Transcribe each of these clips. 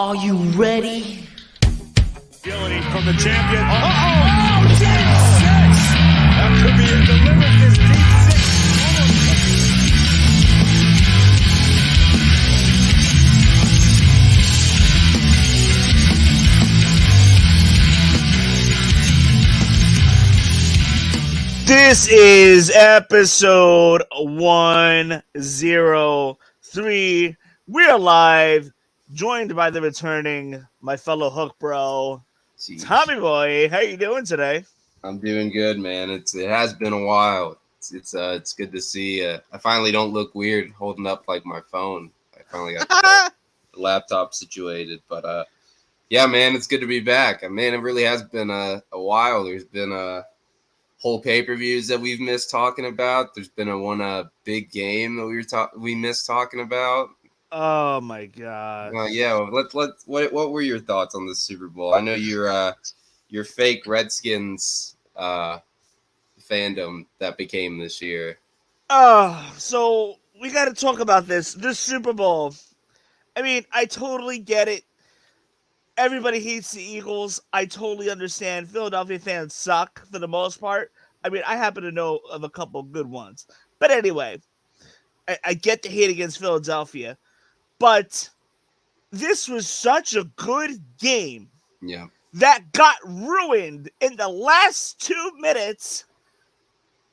Are you ready? Agility from the champion. Deep six. That could be a delivered this deep six. This is episode 103. We're live, joined by the returning, my fellow Hook Bro, Jeez. Tommy Boy. How you doing today? I'm doing good, man. It has been a while. It's good to see. I finally don't look weird holding up like my phone. I finally got the laptop situated. But yeah, man, it's good to be back. Man, it really has been a while. There's been whole pay-per-views that we've missed talking about. There's been a big game that we missed talking about. Oh my god. Yeah, what were your thoughts on the Super Bowl? I know your fake Redskins fandom that became this year. So we got to talk about this Super Bowl. I mean, I totally get it. Everybody hates the Eagles. I totally understand. Philadelphia fans suck for the most part. I mean, I happen to know of a couple good ones. But anyway, I get the hate against Philadelphia. But this was such a good game. Yeah. That got ruined in the last 2 minutes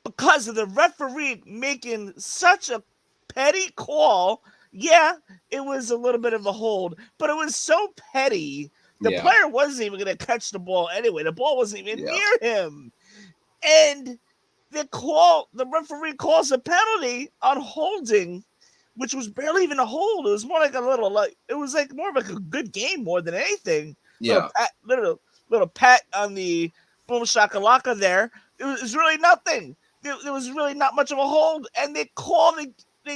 because of the referee making such a petty call. Yeah, it was a little bit of a hold, but it was so petty. The player wasn't even going to catch the ball anyway. The ball wasn't even near him. And the referee calls a penalty on holding, which was barely even a hold. It was more like it was like more of like a good game more than anything. Yeah. Little pat on the boom shakalaka there. It was really nothing. There was really not much of a hold. And they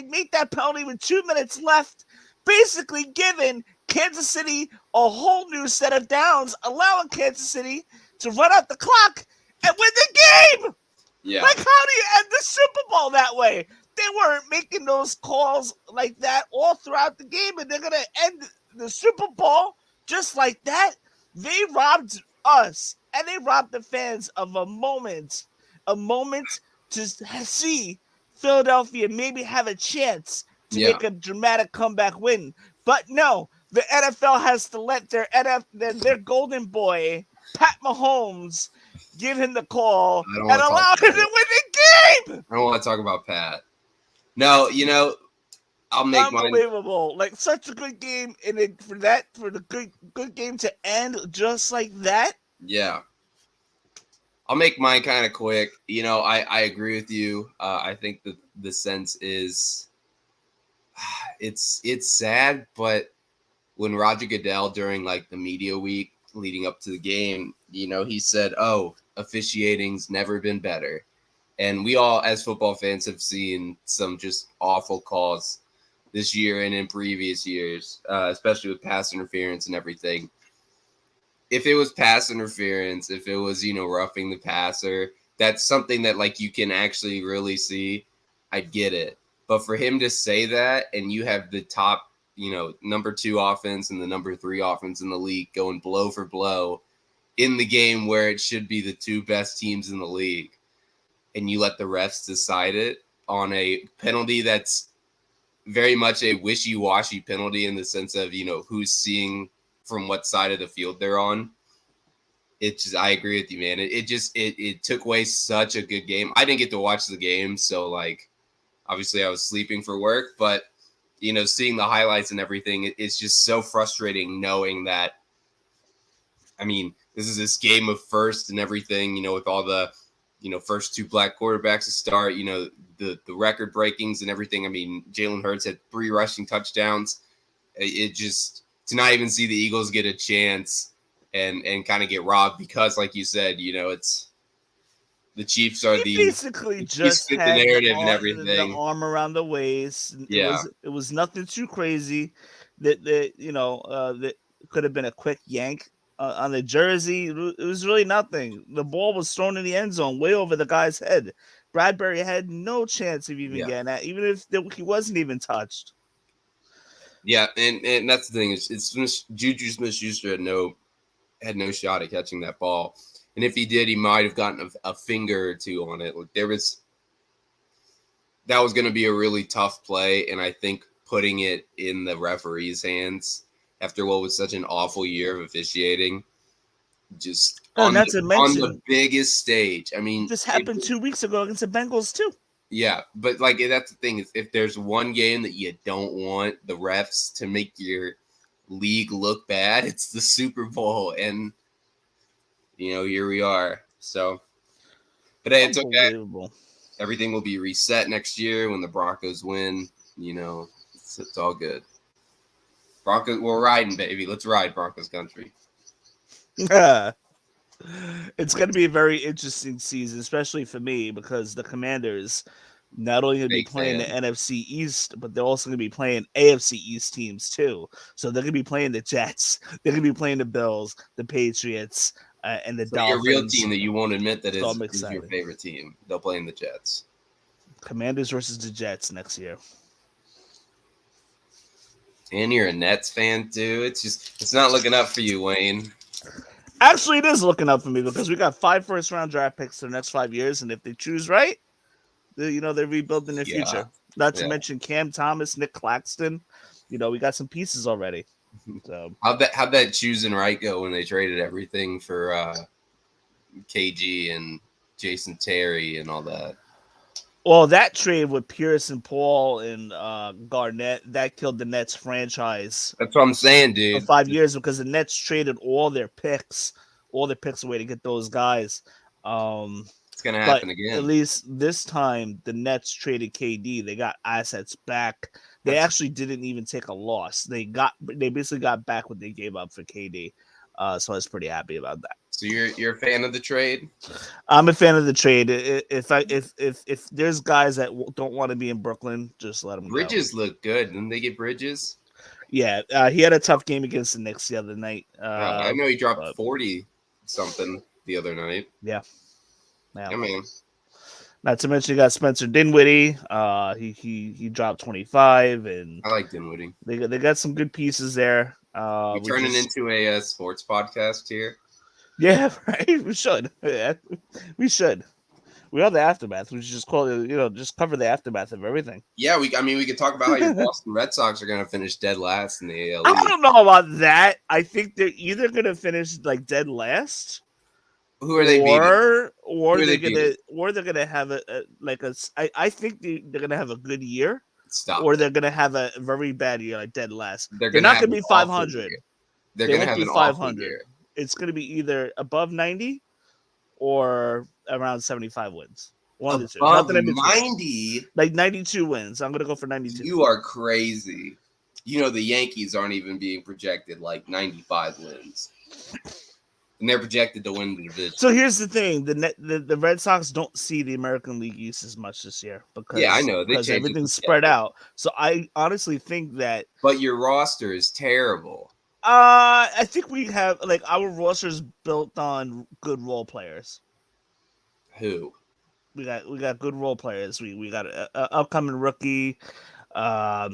made that penalty with 2 minutes left, basically giving Kansas City a whole new set of downs, allowing Kansas City to run out the clock and win the game. Yeah. Like, how do you end the Super Bowl that way? They weren't making those calls like that all throughout the game, and they're going to end the Super Bowl just like that. They robbed us, and they robbed the fans of a moment to see Philadelphia maybe have a chance to make a dramatic comeback win. But no, the NFL has to let their golden boy, Pat Mahomes, give him the call and allow him to win the game. I don't want to talk about Pat. No, I'll make unbelievable. Like, such a good game, and for the good game to end just like that. Yeah. I'll make mine kind of quick. I agree with you. I think that the sense is it's sad, but when Roger Goodell during like the media week leading up to the game, he said, "Oh, officiating's never been better." And we all, as football fans, have seen some just awful calls this year and in previous years, especially with pass interference and everything. If it was pass interference, if it was, roughing the passer, that's something that like you can actually really see. I get it. But for him to say that, and you have the top, number 2 offense and the number 3 offense in the league going blow for blow in the game where it should be the 2 best teams in the league, and you let the refs decide it on a penalty that's very much a wishy-washy penalty in the sense of, who's seeing from what side of the field they're on. I agree with you, man. It took away such a good game. I didn't get to watch the game, so like obviously I was sleeping for work, but seeing the highlights and everything, it's just so frustrating knowing that, I mean, this is this game of first and everything, with all the, first 2 black quarterbacks to start, the record breakings and everything. I mean, Jalen Hurts had 3 rushing touchdowns. It just, to not even see the Eagles get a chance and kind of get robbed because, like you said, it's the Chiefs are basically just fit had the narrative and everything. The arm around the waist. Yeah, it was nothing too crazy. That could have been a quick yank on the jersey. It was really nothing. The ball was thrown in the end zone, way over the guy's head. Bradbury had no chance of even getting that, even if he wasn't even touched. Yeah, and that's the thing is Juju Smith-Schuster had no shot at catching that ball, and if he did, he might have gotten a finger or two on it. Like that was going to be a really tough play, and I think putting it in the referee's hands after what was such an awful year of officiating, just And on not to the mention, biggest stage. I mean, this happened 2 weeks ago against the Bengals too. yeah, but like that's the thing is if there's one game that you don't want the refs to make your league look bad, it's the Super Bowl, and here we are. So, but hey, it's okay. Unbelievable. Everything will be reset next year when the Broncos win. It's all good. Broncos, we're riding, baby. Let's ride Broncos country. It's going to be a very interesting season, especially for me, because the Commanders not only going to be playing the NFC East, but they're also going to be playing AFC East teams too. So they're going to be playing the Jets, they're going to be playing the Bills, the Patriots, and the Dolphins. Your real team that you won't admit that so is your favorite team. They'll play in the Jets. Commanders versus the Jets next year. And you're a Nets fan too. It's not looking up for you, Wayne. Actually, it is looking up for me because we got 5 first-round draft picks for the next 5 years, and if they choose right, they're rebuilding their future. Not to mention Cam Thomas, Nick Claxton. We got some pieces already. So how'd that choosing right go when they traded everything for KG and Jason Terry and all that? Well, that trade with Pierce and Paul and Garnett, that killed the Nets franchise. That's what I'm saying, dude. For 5 years because the Nets traded all their picks away to get those guys. It's going to happen again. At least this time, the Nets traded KD. They got assets back. They actually didn't even take a loss. They basically got back what they gave up for KD. So I was pretty happy about that. So you're a fan of the trade? I'm a fan of the trade. If there's guys that don't want to be in Brooklyn, just let them go. Bridges look good. Didn't they get Bridges? Yeah, he had a tough game against the Knicks the other night. I know he dropped 40 something the other night. Yeah. I mean, not to mention you got Spencer Dinwiddie. He dropped 25, and I like Dinwiddie. They got some good pieces there. We're turning into a sports podcast here. Yeah, right. We should. Yeah, we should. We are the aftermath. We should just call it. Just cover the aftermath of everything. Yeah, we could talk about how your Boston Red Sox are going to finish dead last in the AL. I don't know about that. I think they're either going to finish like dead last. Who are they beating? Or they're gonna have I think they're gonna have a good year. They're gonna have a very bad year, like dead last. They're not gonna be 500. They're gonna have an 500. It's gonna be either above 90 or around 75 wins. One of the two. Above 90, like 92 wins. I'm gonna go for 92. You are crazy. The Yankees aren't even being projected like 95 wins. And they're projected to win the division. So here's the thing: the Red Sox don't see the American League East as much this year because I know because everything's spread out. So I honestly think that. But your roster is terrible. I think we have our roster is built on good role players. Who? We got good role players. We got an upcoming rookie. I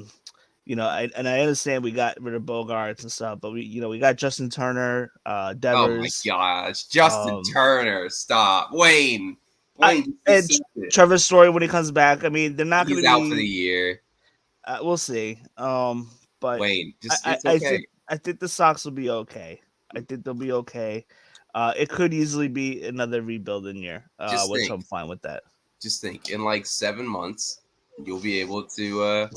understand we got rid of Bogarts and stuff, but we got Justin Turner, Devers. Oh my gosh, Justin Turner! Stop, Wayne. And Trevor Story when he comes back. I mean, they're not going to be out for the year. We'll see. But Wayne, I think the Sox will be okay. I think they'll be okay. It could easily be another rebuilding year, which I'm fine with that. Just think, in like 7 months, you'll be able to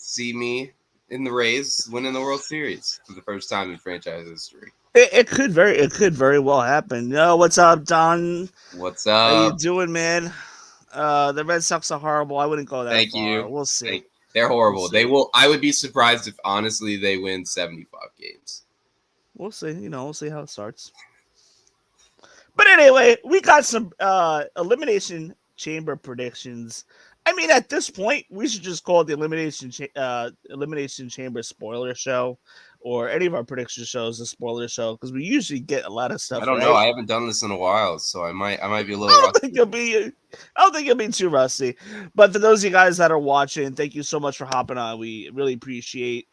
see me in the Rays winning the World Series for the first time in franchise history. It could very well happen. Yo, what's up, Don? What's up? How you doing, man? The Red Sox are horrible. I wouldn't go that Thank far. you. We'll see. They're horrible. They will. I would be surprised if honestly they win 75 games. We'll see. We'll see how it starts. But anyway, we got some elimination chamber predictions. I mean, at this point, we should just call it the Elimination Chamber spoiler show. or any of our prediction shows, the spoiler show, because we usually get a lot of stuff I don't right. know. I haven't done this in a while, so I might be a I little don't rusty. think I don't think you'll be too rusty. But for those of you guys that are watching, thank you so much for hopping on. We really appreciate.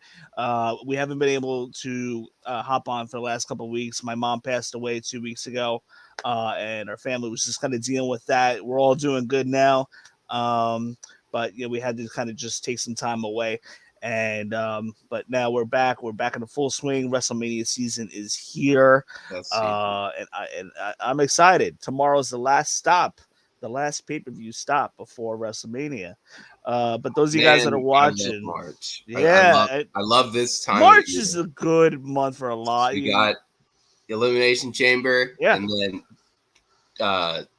We haven't been able to hop on for the last couple of weeks. My mom passed away 2 weeks ago, and our family was just kind of dealing with that. We're all doing good now, but we had to kind of just take some time away. And but now we're back. We're back in the full swing. WrestleMania season is here. I'm excited. Tomorrow's the last stop, the last pay-per-view stop before WrestleMania. But those of you guys that are I love watching, March. yeah, I love this time of March year. is a good month for a lot. We got Elimination Chamber, Yeah. and then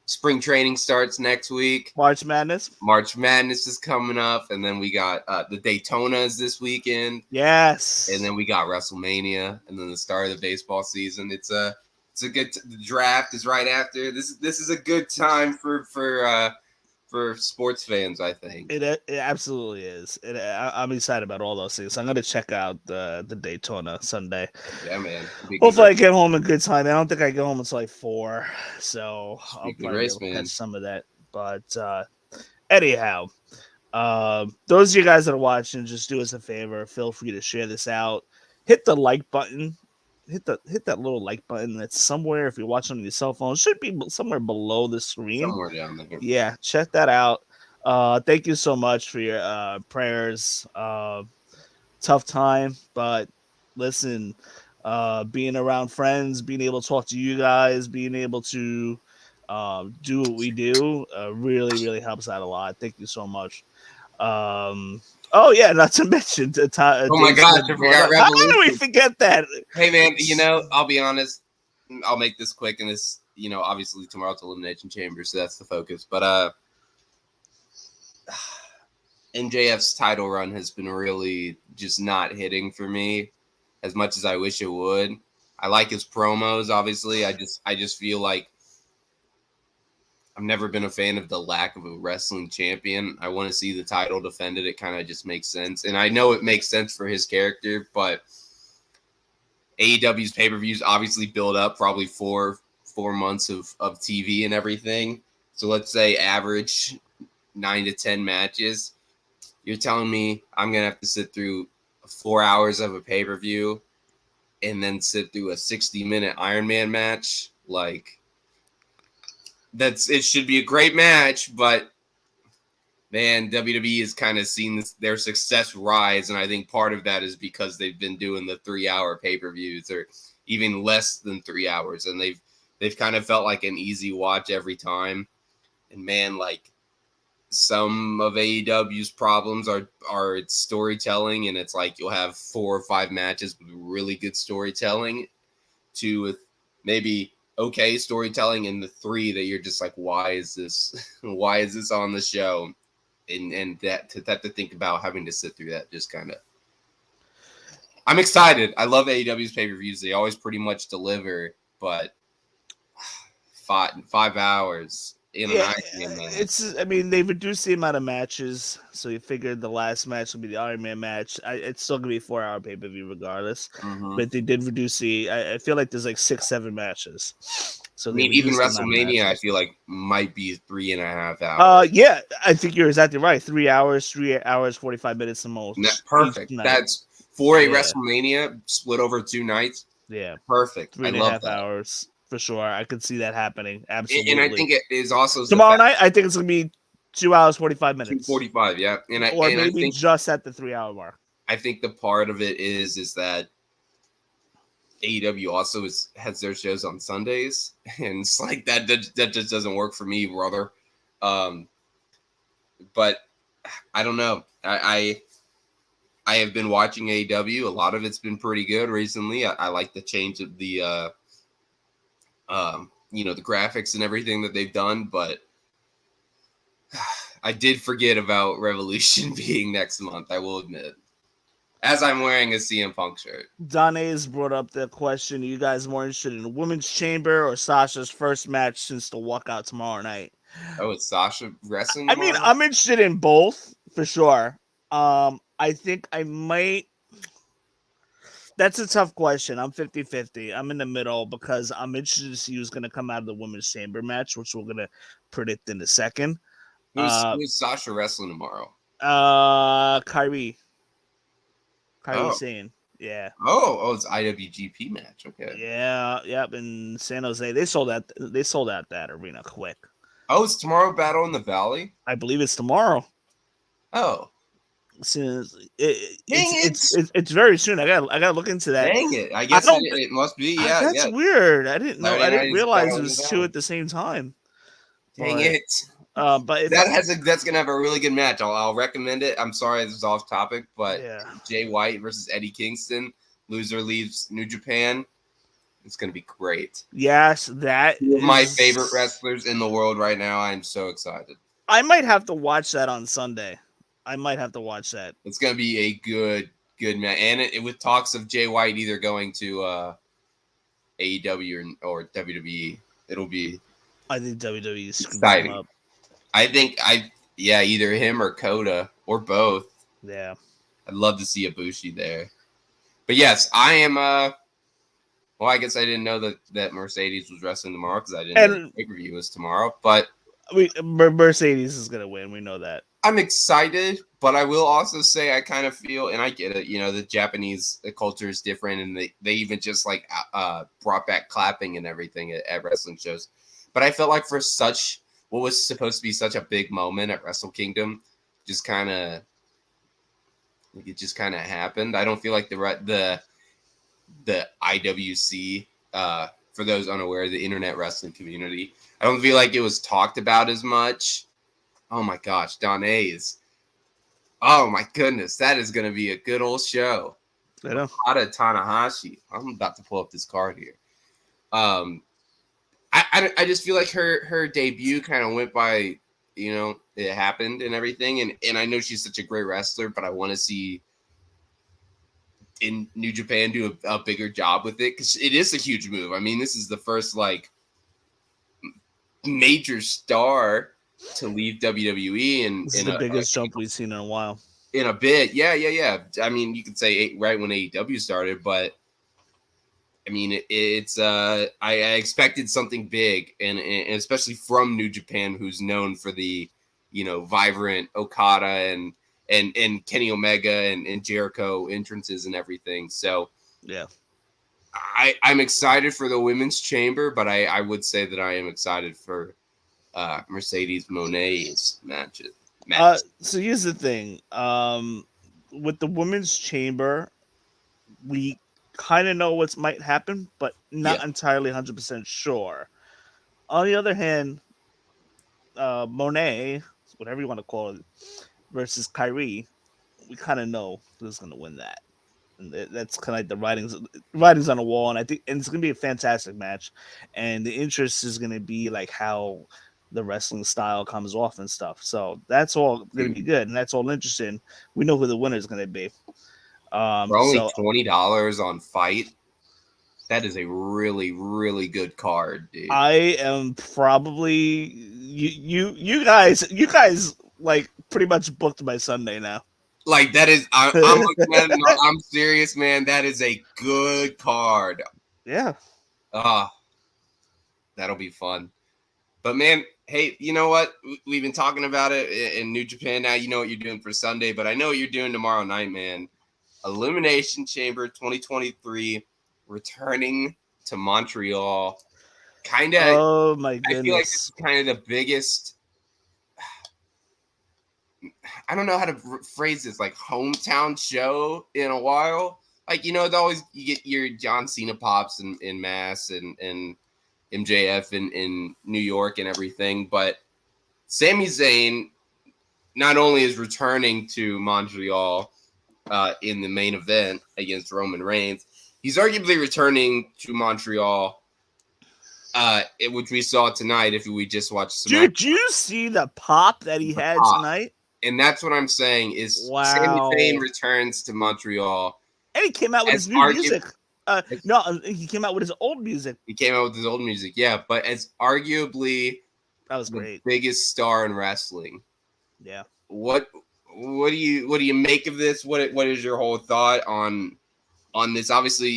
spring training starts next week. March Madness. March Madness is coming up, and then we got the Daytonas this weekend. Yes. And then we got WrestleMania, and then the start of the baseball season. It's a good. The draft is right after. This is a good time for sports fans, I think. It absolutely is. I'm excited about all those things. I'm gonna check out the Daytona Sunday. Yeah, man. Hopefully, I get home in good time. I don't think I get home until like 4, so I'll probably race, be able to man. catch some of that. But anyhow, those of you guys that are watching, just do us a favor. Feel free to share this out. Hit the like button. Hit that little like button that's somewhere. If you're watching on your cell phone, it should be somewhere below the screen. Somewhere down there. Yeah, check that out. Thank you so much for your prayers. Tough time, but listen, being around friends, being able to talk to you guys, being able to do what we do really, really helps out a lot. Thank you so much. Oh yeah, not to mention oh my gosh, I forgot Revolution. How did we forget that? Hey man, I'll be honest. I'll make this quick, and this, obviously tomorrow's Elimination Chamber, so that's the focus. But MJF's title run has been really just not hitting for me as much as I wish it would. I like his promos, obviously. I just feel like I've never been a fan of the lack of a wrestling champion. I want to see the title defended. It kind of just makes sense. And I know it makes sense for his character, but AEW's pay-per-views obviously build up probably 4 months of TV and everything. So let's say average 9 to 10 matches. You're telling me I'm going to have to sit through 4 hours of a pay-per-view and then sit through a 60-minute Iron Man match? Like, it should be a great match, but man, WWE has kind of seen their success rise, and I think part of that is because they've been doing the 3-hour pay-per-views, or even less than 3 hours, and they've kind of felt like an easy watch every time. And man, like, some of AEW's problems are its storytelling, and it's like you'll have 4 or 5 matches with really good storytelling, 2 with maybe okay storytelling, and the 3 that you're just like, why is this on the show? And that to think about having to sit through that, just kind of, I'm excited. I love AEW's pay-per-views. They always pretty much deliver, but 5 hours in an Iron Man match. They reduced the amount of matches, so you figured the last match would be the Iron Man match. It's still gonna be a 4-hour pay-per-view regardless, but they did reduce I feel like there's like 6-7 matches. So even WrestleMania, I feel like might be 3.5 hours. Yeah, I think you're exactly right. 3 hours, 3 hours, 45 minutes the most. Perfect. That's for a WrestleMania split over 2 nights. Yeah, perfect. 3.5 hours. For sure, I could see that happening. Absolutely, and I think it is also tomorrow night. I think it's gonna be 2 hours 45 minutes. 2:45, yeah, or maybe just at the 3-hour mark. I think the part of it is that AEW also has their shows on Sundays, and it's like that just doesn't work for me, brother. But I don't know. I have been watching AEW. A lot of it's been pretty good recently. I like the change of the the graphics and everything that they've done, but I did forget about Revolution being next month, I will admit, as I'm wearing a CM Punk shirt. Dane's brought up the question, are you guys more interested in the Women's Chamber or Sasha's first match since the walkout tomorrow night? Oh, it's Sasha wrestling tomorrow? I'm interested in both, for sure. I think I might... That's a tough question. I'm 50-50. I'm in the middle because I'm interested to see who's going to come out of the women's chamber match, which we're going to predict in a second. Who's Sasha wrestling tomorrow? Kyrie Oh, Sane. Yeah. It's IWGP match. Okay. Yeah, yep. In San Jose, they sold out. They sold out that arena quick. Oh, it's tomorrow. Battle in the Valley. I believe it's tomorrow. Oh, Since dang it! it's very soon. I gotta look into that. Dang it! I guess it must be. Yeah, That's yeah. weird. I didn't know. Saturday I night didn't is realize Battle it in the was two Valley. at the same time. Dang But, it! but if That's gonna have a really good match. I'll recommend it. I'm sorry this is off topic, but yeah. Jay White versus Eddie Kingston. Loser leaves New Japan. It's gonna be great. Yes, that Two of my is- favorite wrestlers in the world right now. I'm so excited. I might have to watch that on Sunday. I might have to watch that. It's gonna be a good match, and it with talks of Jay White either going to AEW or WWE. It'll be I think WWE screws him exciting. up. I think either him or Coda or both. Yeah. I'd love to see Ibushi there. But yes, I am. Well, I guess I didn't know that Mercedes was wrestling tomorrow because I didn't know the pay-per-view was tomorrow. But Mercedes is gonna win. We know that. I'm excited, but I will also say I kind of feel, and I get it, the Japanese culture is different, and they even just like brought back clapping and everything at wrestling shows. But I felt like for what was supposed to be such a big moment at Wrestle Kingdom, it just kind of happened. I don't feel like the IWC, for those unaware, the internet wrestling community, I don't feel like it was talked about as much. Oh my gosh, Don A's. Oh my goodness, that is going to be a good old show. I know. Hada Tanahashi. I'm about to pull up this card here. I just feel like her debut kind of went by, it happened and everything. And I know she's such a great wrestler, but I want to see in New Japan do a bigger job with it because it is a huge move. I mean, this is the first like major star to leave WWE, and This is the biggest jump we've seen in a while. In a bit, yeah. I mean, you could say right when AEW started, but I mean, it's I expected something big, and especially from New Japan, who's known for the vibrant Okada and Kenny Omega and Jericho entrances and everything. So yeah, I'm excited for the women's chamber, but I would say that I am excited for Mercedes Moné's match. So here's the thing. With the women's chamber, we kind of know what might happen, but not entirely 100% sure. On the other hand, Moné, whatever you want to call it, versus Kyrie, we kind of know who's going to win that. And that's kind of like the writings on the wall, and I think it's going to be a fantastic match. And the interest is going to be like how the wrestling style comes off and stuff. So that's all going to be good, and that's all interesting. We know who the winner is going to be. For only $20 on Fight, that is a really, really good card, dude. I am probably you guys like pretty much booked my Sunday now. Like that is, I'm looking at it. No, I'm serious, man. That is a good card. Yeah. That'll be fun. But man, hey, you know what? We've been talking about it in New Japan now. You know what you're doing for Sunday, but I know what you're doing tomorrow night, man. Elimination Chamber 2023 returning to Montreal. Kind of. Oh my goodness. I feel like this is kind of the biggest. I don't know how to phrase this, like hometown show in a while. Like, it's always you get your John Cena pops in Mass and MJF in New York and everything. But Sami Zayn not only is returning to Montreal in the main event against Roman Reigns, he's arguably returning to Montreal, which we saw tonight if we just watched some. Did you see the pop that he had tonight? And that's what I'm saying is Sami Zayn returns to Montreal. And he came out with his new music. No, he came out with his old music. He came out with his old music, yeah. But as arguably that was great, biggest star in wrestling. Yeah. What do you make of this? What is your whole thought on on this. Obviously,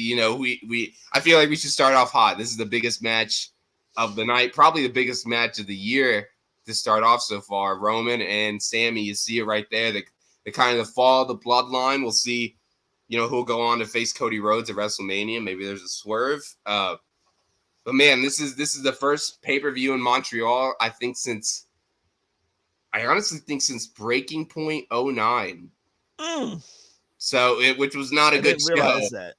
I feel like we should start off hot. This is the biggest match of the night, probably the biggest match of the year to start off so far. Roman and Sammy, you see it right there. The kind of the fall of the bloodline. We'll see, who'll go on to face Cody Rhodes at WrestleMania. Maybe there's a swerve. But man, this is the first pay-per-view in Montreal, I honestly think since Breaking Point 09. So which was not a good didn't realize show. that.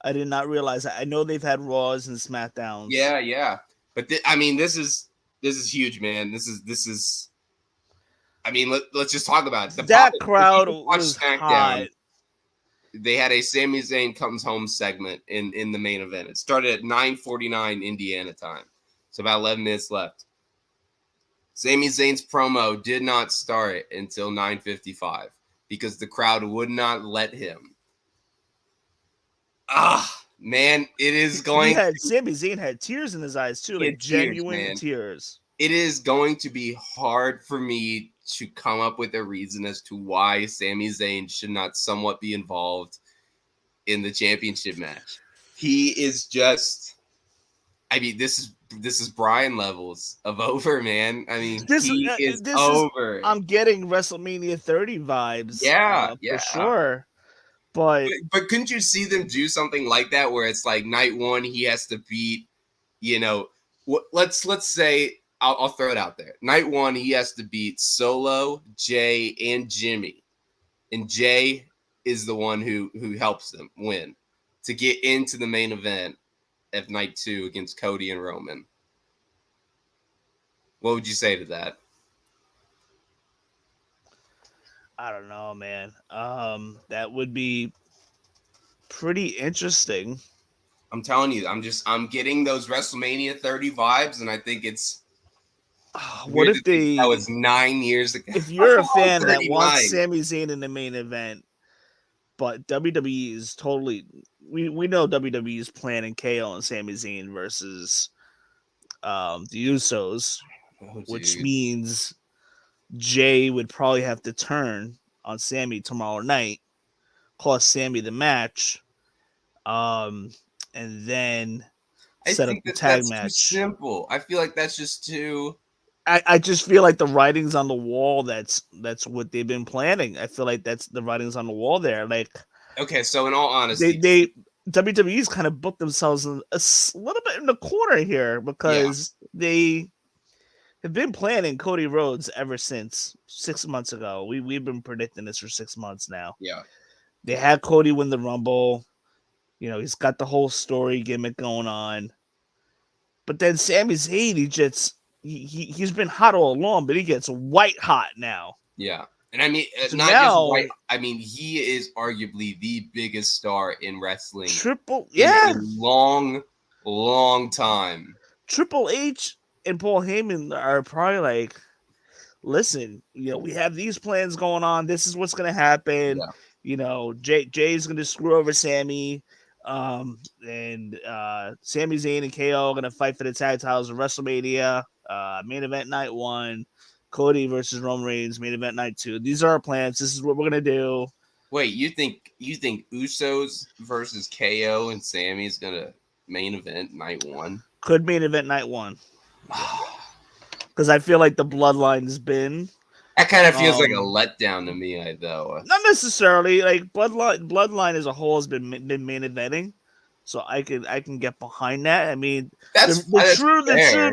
I did not realize that. I know they've had Raws and SmackDowns. Yeah. But this is huge, man. This is. I mean, let's just talk about it. That crowd was hot. They had a Sami Zayn comes home segment in the main event. It started at 9:49 Indiana time. So about 11 minutes left. Sami Zayn's promo did not start until 9:55 because the crowd would not let him. Man, it is going. Sami Zayn had tears in his eyes too, like genuine tears. It is going to be hard for me to come up with a reason as to why Sami Zayn should not somewhat be involved in the championship match. He is just. I mean, this is Bryan levels of over, man. I mean, this is over. I'm getting WrestleMania 30 vibes. Yeah, for sure. But couldn't you see them do something like that where it's like night one he has to beat, let's say I'll throw it out there. Night one he has to beat Solo, Jay, and Jimmy, and Jay is the one who helps them win to get into the main event of night two against Cody and Roman. What would you say to that? I don't know, man. That would be pretty interesting. I'm telling you, I'm getting those WrestleMania 30 vibes, and I think it's. What if that was 9 years ago? If you're a fan that wants Sami Zayn in the main event, but WWE is totally. We know WWE is planning KO and Sami Zayn versus the Usos, which means Jay would probably have to turn on Sami tomorrow night, cost Sami the match, and then set up the tag match. Too simple. I feel like that's just too. I just feel like the writing's on the wall. That's what they've been planning. I feel like that's the writing's on the wall there. Like, okay, so in all honesty, WWE's kind of booked themselves a little bit in the corner here because they have been planning Cody Rhodes ever since 6 months ago. We've been predicting this for 6 months now. Yeah, they had Cody win the Rumble. He's got the whole story gimmick going on. But then Sami Zayn, he's been hot all along, but he gets white hot now. Yeah. And I mean, just white. I mean, he is arguably the biggest star in wrestling. In a long, long time. Triple H and Paul Heyman are probably like, listen, we have these plans going on. This is what's going to happen. Yeah. Jay's going to screw over Sammy. And Sami Zayn and KO are going to fight for the tag titles of WrestleMania. Main event night 1. Cody versus Roman Reigns, main event night 2. These are our plans. This is what we're gonna do. Wait, you think Usos versus KO and Sammy is gonna main event night 1? Could main event night 1. Because I feel like the Bloodline's been. That kind of feels like a letdown to me, though. Not necessarily. Like Bloodline as a whole has been main eventing, so I can get behind that. I mean, the true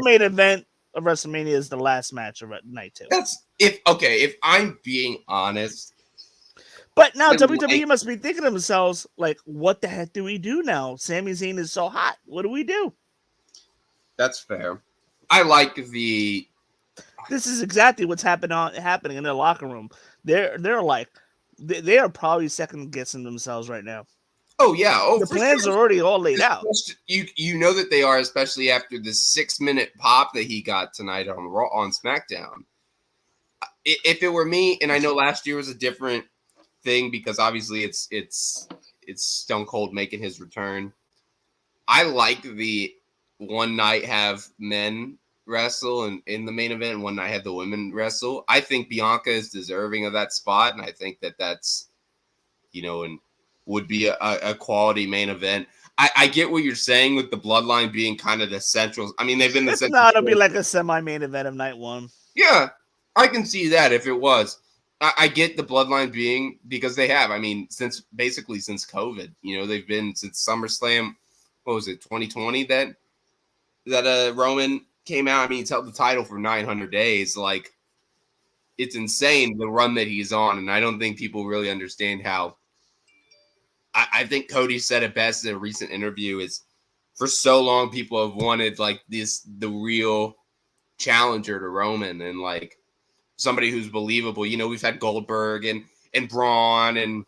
main event of WrestleMania is the last match of night 2. If I'm being honest. But now WWE must be thinking to themselves, like, what the heck do we do now? Sami Zayn is so hot. What do we do? That's fair. I like the. This is exactly what's happening in their locker room. They're like, they are probably second guessing themselves right now. Oh yeah. The plans are already all laid out. You know that they are, especially after the 6-minute pop that he got tonight on SmackDown. If it were me, and I know last year was a different thing because obviously it's Stone Cold making his return. I like the one night have men wrestle and in the main event, and one night have the women wrestle. I think Bianca is deserving of that spot, and I think that's and would be a quality main event. I get what you're saying with the bloodline being kind of the central. I mean, they've been the If central. not, it'll be like a semi-main event of night one. Yeah, I can see that if it was. I get the bloodline being because they have. I mean, since COVID, they've been since SummerSlam. What was it, 2020? That Roman came out. I mean, he's held the title for 900 days. Like, it's insane the run that he's on, and I don't think people really understand how. I think Cody said it best in a recent interview. Is for so long people have wanted like the real challenger to Roman and like somebody who's believable. We've had Goldberg and Braun and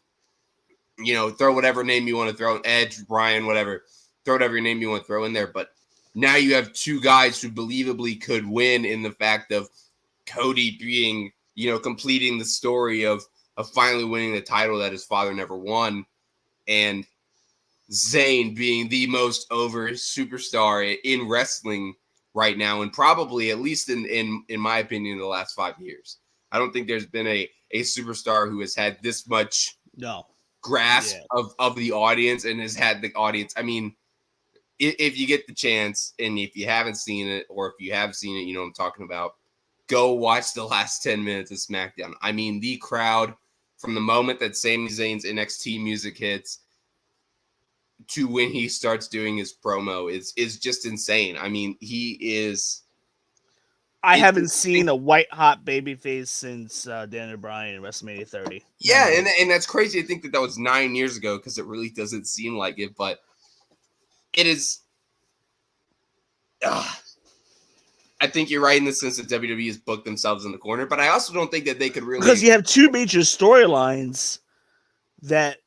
throw whatever name you want to throw, Edge, Bryan, whatever. Throw whatever name you want to throw in there. But now you have two guys who believably could win in the fact of Cody being, completing the story of finally winning the title that his father never won, and Zayn being the most over superstar in wrestling right now, and probably at least in my opinion, the last 5 years. I don't think there's been a superstar who has had this much grasp of the audience and has had the audience. I mean, if you get the chance, and if you haven't seen it, or if you have seen it, you know what I'm talking about, go watch the last 10 minutes of SmackDown. I mean, the crowd from the moment that Sami Zayn's NXT music hits to when he starts doing his promo is just insane. I mean, he is. I haven't seen a white hot babyface since Daniel Bryan in WrestleMania 30. Yeah, and that's crazy to think that was 9 years ago, because it really doesn't seem like it, but it is. I think you're right in the sense that WWE has booked themselves in the corner, but I also don't think that they could really, because you have two major storylines that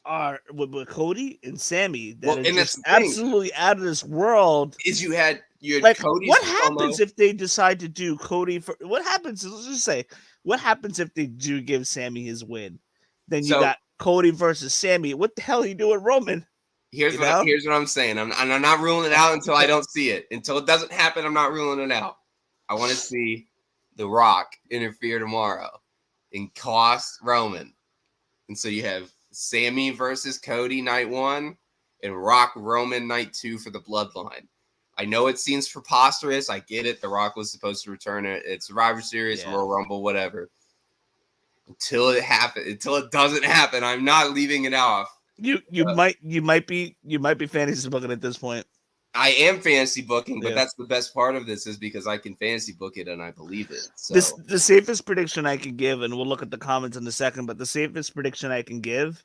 are with Cody and Sami that are just absolutely out of this world. Is you had like Cody's what happens if they decide to do Cody for what happens? Let's just say what happens if they do give Sami his win? Then you got Cody versus Sami. What the hell are you doing, Roman? Here's what I'm saying. I'm not ruling it out until I don't see it. Until it doesn't happen, I'm not ruling it out. I want to see The Rock interfere tomorrow and cost Roman. And so you have Sami versus Cody night 1 and Rock Roman night 2 for the bloodline. I know it seems preposterous. I get it. The Rock was supposed to return it. It's Survivor Series, Royal Rumble, whatever. Until it doesn't happen, I'm not leaving it off. You might be fantasy booking at this point. I am fantasy booking, but that's the best part of this is because I can fantasy book it and I believe it. So. The safest prediction I can give, and we'll look at the comments in a second, but the safest prediction I can give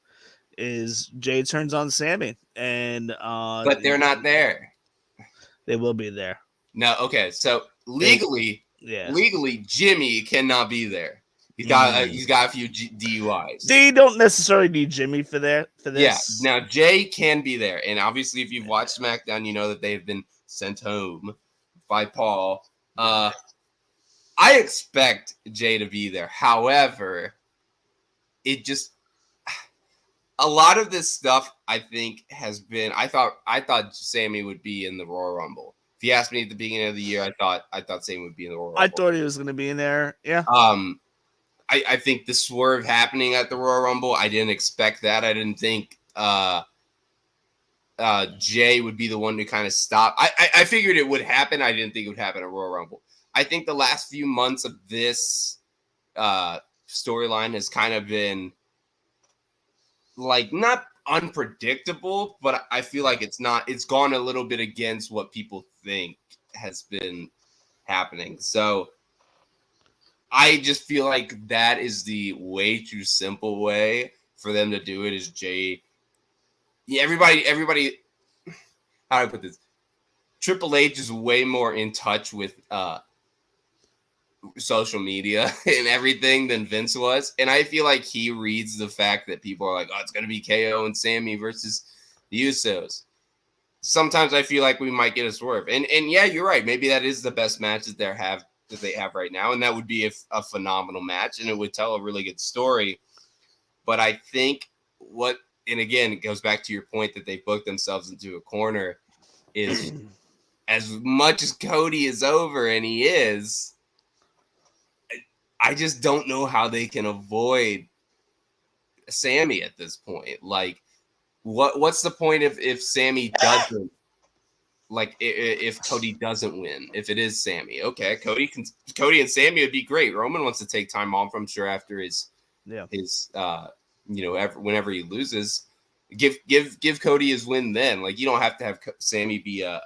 is Jay turns on Sami, and but they're not there. They will be there. No, okay. So legally, Jimmy cannot be there. He's got a few DUIs. They don't necessarily need Jimmy for this. Yeah. Now Jay can be there, and obviously, if you've watched SmackDown, you know that they've been sent home by Paul. I expect Jay to be there. However, a lot of this stuff I think has been. I thought Sami would be in the Royal Rumble. If you asked me at the beginning of the year, I thought Sami would be in the Royal Rumble. I thought he was going to be in there. Yeah. I think the swerve happening at the Royal Rumble, I didn't expect that. I didn't think Jay would be the one to kind of stop. I figured it would happen. I didn't think it would happen at Royal Rumble. I think the last few months of this storyline has kind of been like not unpredictable, but I feel like it's gone a little bit against what people think has been happening. So I just feel like that is the way too simple way for them to do it is Jay. Yeah, everybody, how do I put this? Triple H is way more in touch with social media and everything than Vince was. And I feel like he reads the fact that people are like, oh, it's going to be KO and Sami versus the Usos. Sometimes I feel like we might get a swerve. And yeah, you're right. Maybe that is the best match that they have right now, and that would be a phenomenal match, and it would tell a really good story. But I think and again, it goes back to your point that they booked themselves into a corner, is as much as Cody is over, and he is, I just don't know how they can avoid Sammy at this point. Like, what's the point if Sammy doesn't, like, if Cody doesn't win, if it is Sammy? Okay, Cody and Sammy would be great. Roman wants to take time off, I'm sure, after his whenever he loses. Give Cody his win then. Like, you don't have to have Sammy be a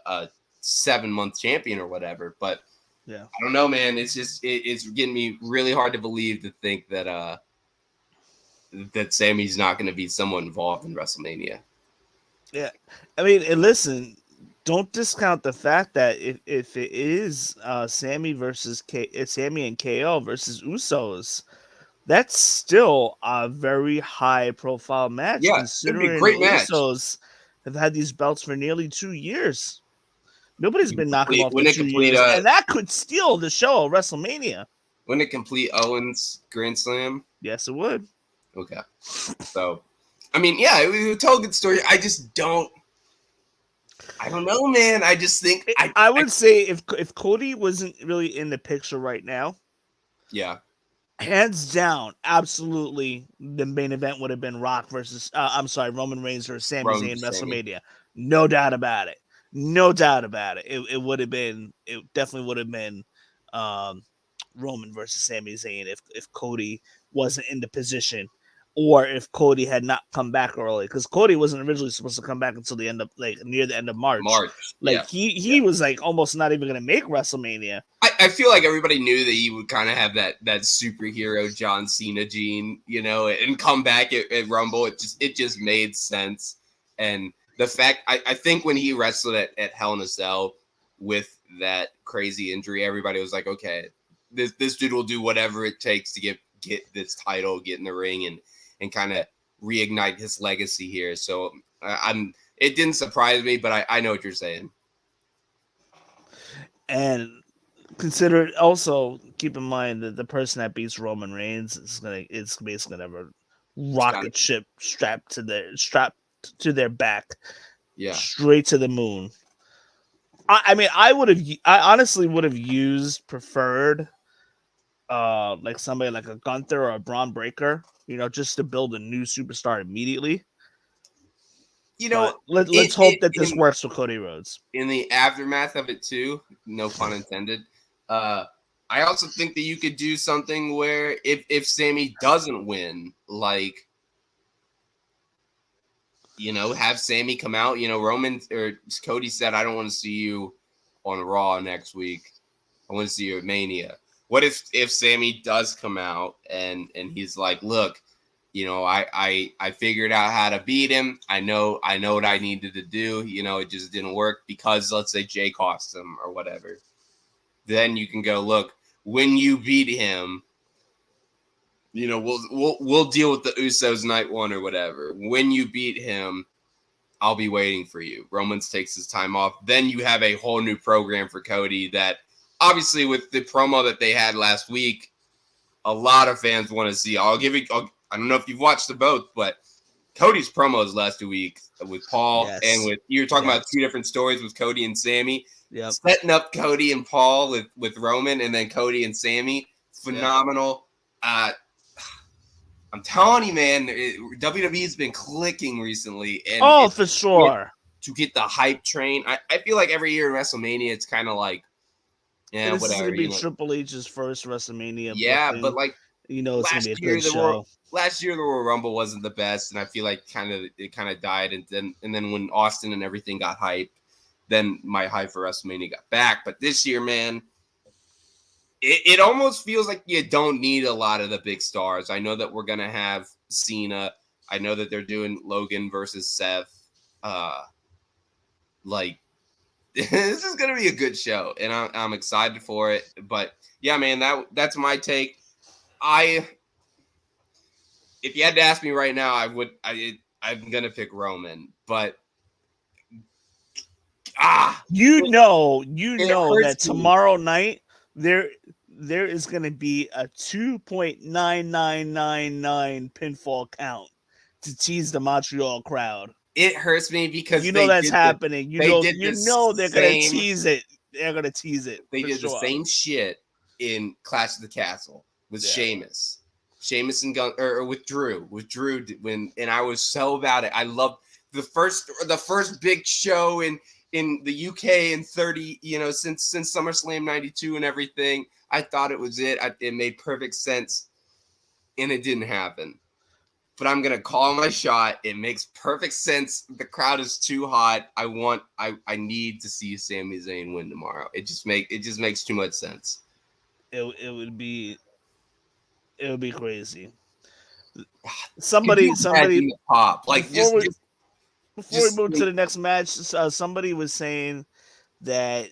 7-month champion or whatever. But yeah, I don't know, man. It's just it's getting me really hard to believe to think that that Sammy's not going to be someone involved in WrestleMania. Yeah, I mean, and listen, don't discount the fact that if it is Sammy and KO versus Usos, that's still a very high profile match, Yeah, it'd be a considering the great match. Usos have had these belts for nearly 2 years. Nobody's been knocking off the 2 years, and that could steal the show of WrestleMania. Wouldn't it complete Owens' Grand Slam? Yes, it would. Okay, so I mean, yeah, it would tell a good story. I don't know, man. I just think I would say if Cody wasn't really in the picture right now, yeah, hands down, absolutely, the main event would have been Roman Reigns versus Sami Zayn WrestleMania. No doubt about it. No doubt about it. It would have been. It definitely would have been Roman versus Sami Zayn if Cody wasn't in the position, or if Cody had not come back early, because Cody wasn't originally supposed to come back until the end of near the end of March. He was like almost not even going to make WrestleMania. I feel like everybody knew that he would kind of have that superhero John Cena gene, and come back at Rumble. It just made sense. And the fact, I think when he wrestled at Hell in a Cell with that crazy injury, everybody was like, okay, this dude will do whatever it takes to get this title, get in the ring, and kind of reignite his legacy here. So it didn't surprise me, but I know what you're saying. And keep in mind that the person that beats Roman Reigns is basically gonna have a rocket ship strapped to their back, straight to the moon. I honestly would have preferred like somebody like a Gunther or a Braun Breaker, just to build a new superstar immediately. Let's hope that this works for Cody Rhodes. In the aftermath of it too, no pun intended. I also think that you could do something where if Sammy doesn't win, like, have Sammy come out. Roman or Cody said, I don't want to see you on Raw next week. I want to see you at Mania. What if Sammy does come out and he's like, look, I figured out how to beat him. I know what I needed to do. It just didn't work because, let's say, Jay cost him or whatever. Then you can go, look, when you beat him, we'll deal with the Usos night one or whatever. When you beat him, I'll be waiting for you. Romans takes his time off. Then you have a whole new program for Cody that, obviously, with the promo that they had last week, a lot of fans want to see. I don't know if you've watched the both, but Cody's promos last week with Paul and you're talking about two different stories with Cody and Sammy. Yep. Setting up Cody and Paul with Roman, and then Cody and Sammy. Phenomenal. Yep. I'm telling you, man, WWE's been clicking recently. And for sure. To get the hype train. I feel like every year in WrestleMania, it's kind of like, this whatever. Is going to be Triple H's first WrestleMania. Yeah, but like, it's going to be a good show. Last year, the Royal Rumble wasn't the best, and I feel like it kind of died. And then when Austin and everything got hype, then my hype for WrestleMania got back. But this year, man, it almost feels like you don't need a lot of the big stars. I know that we're going to have Cena. I know that they're doing Logan versus Seth. This is going to be a good show, and I'm excited for it. But, yeah, man, that's my take. If you had to ask me right now, I'm going to pick Roman. But, that tomorrow night, there is going to be a 2.9999 pinfall count to tease the Montreal crowd. It hurts me because that's happening. They're going to tease it. They're going to tease it. They did the same shit in Clash of the Castle with Sheamus. Sheamus and or with Drew and I was so about it. I loved the first big show in the UK in 30, since SummerSlam 92 and everything. I thought it was it. It made perfect sense, and it didn't happen. But I'm gonna call my shot. It makes perfect sense. The crowd is too hot. I need to see Sami Zayn win tomorrow. It just makes too much sense. It would be crazy. Somebody pop like before we move like, to the next match. Somebody was saying that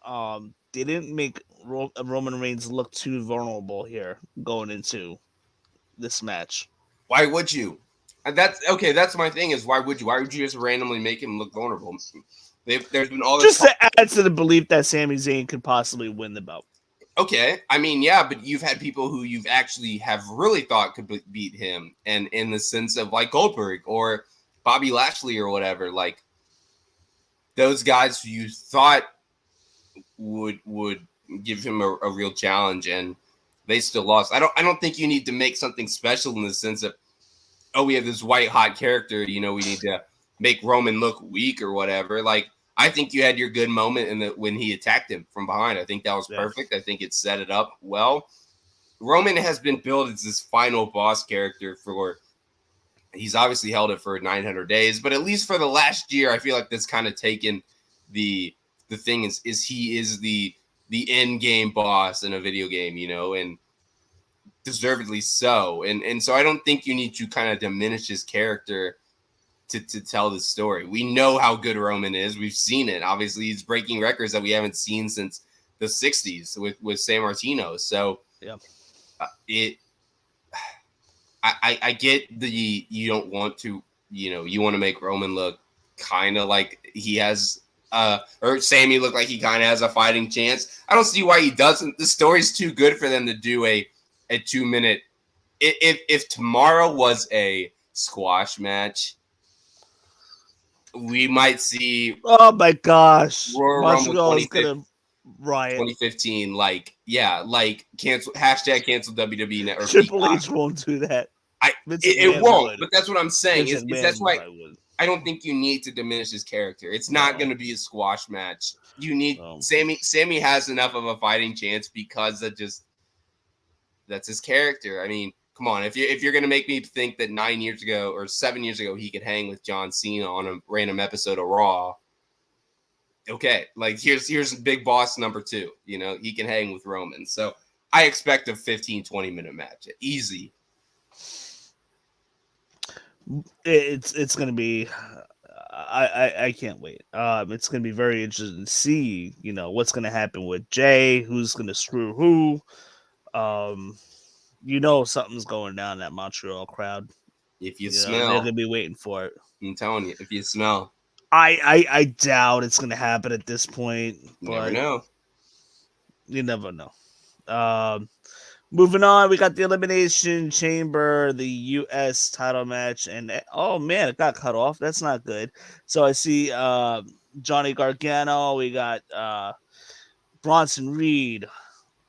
they didn't make Roman Reigns look too vulnerable here going into this match. Why would you? That's okay. That's my thing. Is why would you? Why would you just randomly make him look vulnerable? There's been all this just to add to the belief that Sami Zayn could possibly win the belt. Okay, I mean, yeah, but you've had people who you've actually have really thought could beat him, and in the sense of like Goldberg or Bobby Lashley or whatever, like those guys who you thought would give him a real challenge, and they still lost. I don't think you need to make something special in the sense of, oh, we have this white hot character, we need to make Roman look weak or whatever. Like, I think you had your good moment when he attacked him from behind. I think that was perfect. I think it set it up well. Roman has been built as this final boss character he's obviously held it for 900 days, but at least for the last year, I feel like that's kind of taken the thing is he is the end game boss in a video game, and deservedly so. And so I don't think you need to kind of diminish his character to tell the story. We know how good Roman is. We've seen it. Obviously, he's breaking records that we haven't seen since the 60s with San Martino. So yeah, I get you don't want to, you want to make Roman look kind of like he has or Sammy look like he kind of has a fighting chance. I don't see why he doesn't. The story's too good for them to do a 2-minute. If tomorrow was a squash match, we might see. Oh my gosh, Royal Montreal is gonna riot. 2015, cancel WWE Network. Triple H won't do that. It won't. But that's what I'm saying. That's why I don't think you need to diminish his character. It's not going to be a squash match. You need Sammy has enough of a fighting chance because that's his character. I mean, come on, if you're going to make me think that 9 years ago or 7 years ago he could hang with John Cena on a random episode of Raw, okay, like here's big boss number 2. He can hang with Roman. So I expect a 15-20 minute match, easy. It's going to be. I can't wait. It's going to be very interesting to see, what's going to happen with Jay, who's going to screw who. Something's going down in that Montreal crowd. If you smell, they're gonna be waiting for it. I'm telling you, if you smell, I doubt it's gonna happen at this point. Never know. You never know. Moving on, we got the Elimination Chamber, the U.S. title match, and oh man, it got cut off. That's not good. So I see Johnny Gargano. We got Bronson Reed.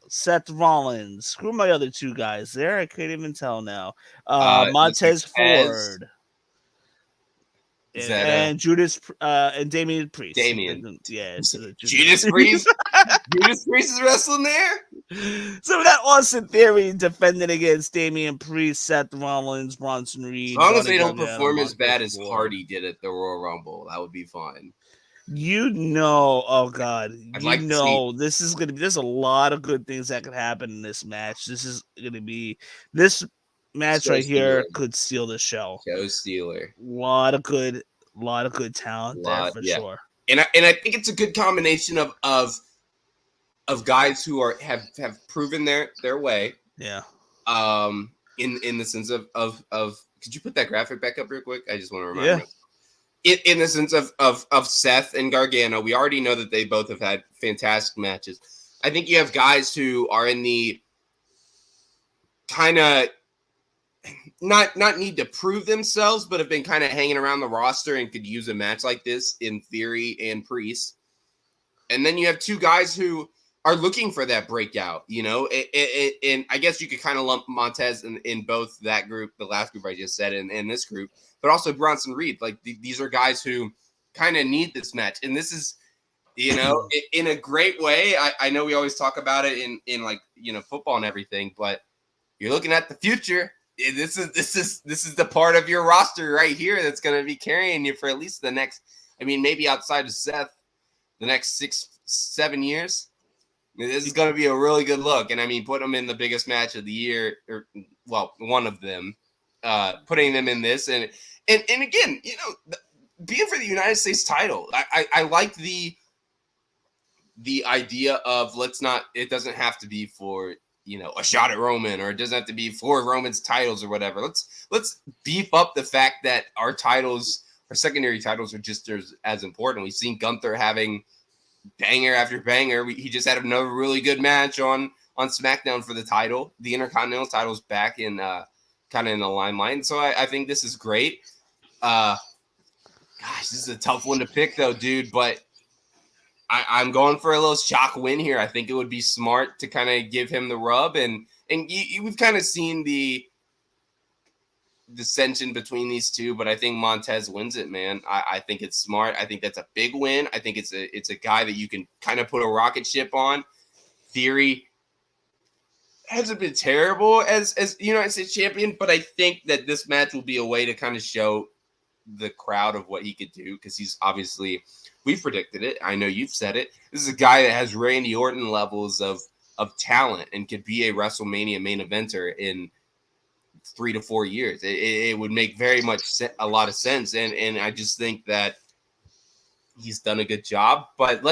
Seth Rollins. Screw my other 2 guys there. I can't even tell now. Montez Ford. And Judas and Damian Priest. Yeah. Judas Priest? Judas Priest is wrestling there? So we got Austin Theory defending against Damian Priest, Seth Rollins, Bronson Reed. As long as they don't perform as bad as Hardy did at the Royal Rumble, that would be fine. Oh God, this is gonna be. There's a lot of good things that could happen in this match. This match right here could steal the show. Show stealer. A lot of good talent there for sure. And I think it's a good combination of guys who have proven their way. Yeah. In the sense of could you put that graphic back up real quick? I just want to remind you. In the sense of Seth and Gargano, we already know that they both have had fantastic matches. I think you have guys who are in the kind of not need to prove themselves, but have been kind of hanging around the roster and could use a match like this in Theory and Priest. And then you have 2 guys who are looking for that breakout, and I guess you could kind of lump Montez in both that group, the last group I just said, and this group, but also Bronson Reed. Like these are guys who kind of need this match, and this is, in a great way. I know we always talk about it in like football and everything, but you're looking at the future. This is the part of your roster right here that's going to be carrying you for at least the next. I mean, maybe outside of Seth, the next 6-7 years. This is going to be a really good look. And I mean, put them in the biggest match of the year, or one of them, putting them in this. And again, being for the United States title, I like the idea of it doesn't have to be for, a shot at Roman, or it doesn't have to be for Roman's titles or whatever. Let's beef up the fact that our secondary titles are just as important. We've seen Gunther having banger after banger. He just had another really good match on SmackDown for the title. The Intercontinental title's back in kind of in the limelight. So I think this is great. Gosh, this is a tough one to pick though, dude. But I'm going for a little shock win here. I think it would be smart to kind of give him the rub, and we've kind of seen the dissension between these two, but I think Montez wins it, man. I think it's smart. I think that's a big win. I think it's a guy that you can kind of put a rocket ship on. Theory hasn't been terrible as United States champion, but I think that this match will be a way to kind of show the crowd of what he could do, because he's obviously, we've predicted it. I know you've said it. This is a guy that has Randy Orton levels of talent and could be a WrestleMania main eventer in 3 to 4 years. It would make very much a lot of sense, and I just think that he's done a good job. But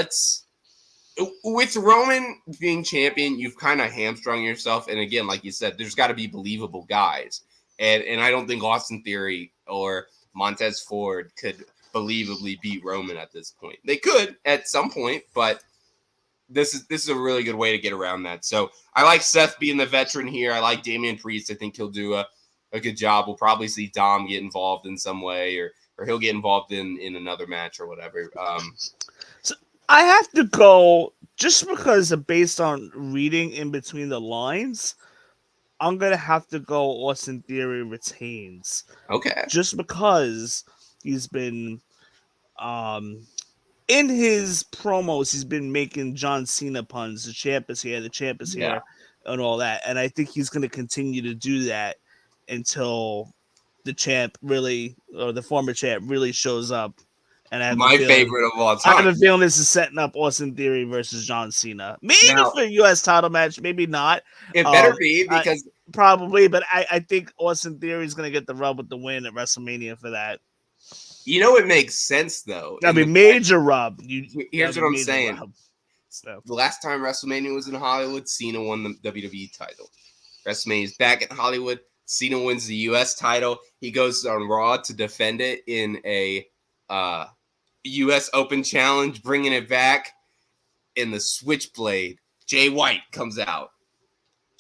with Roman being champion, you've kind of hamstrung yourself, and again, like you said, there's got to be believable guys, and I don't think Austin Theory or Montez Ford could believably beat Roman at this point. They could at some point, but this is a really good way to get around that. So I like Seth being the veteran here. I like Damian Priest. I think he'll do a good job. We'll probably see Dom get involved in some way, or he'll get involved in another match or whatever. So I have to go, just because based on reading in between the lines, I'm going to have to go Austin Theory retains. Okay. Just because he's been in his promos, he's been making John Cena puns. The champ is here, the champ is here, and all that. And I think he's going to continue to do that until the champ really, or the former champ really shows up. And I have my favorite of all time. I have a feeling this is setting up Austin Theory versus John Cena. Maybe for a U.S. title match, maybe not. It better be, because probably, but I think Austin Theory is going to get the rub with the win at WrestleMania for that. It makes sense though. I mean, major rub. Here's what I'm saying. So. The last time WrestleMania was in Hollywood, Cena won the WWE title. WrestleMania's back in Hollywood. Cena wins the U.S. title. He goes on Raw to defend it in a U.S. Open Challenge, bringing it back. In the Switchblade, Jay White comes out.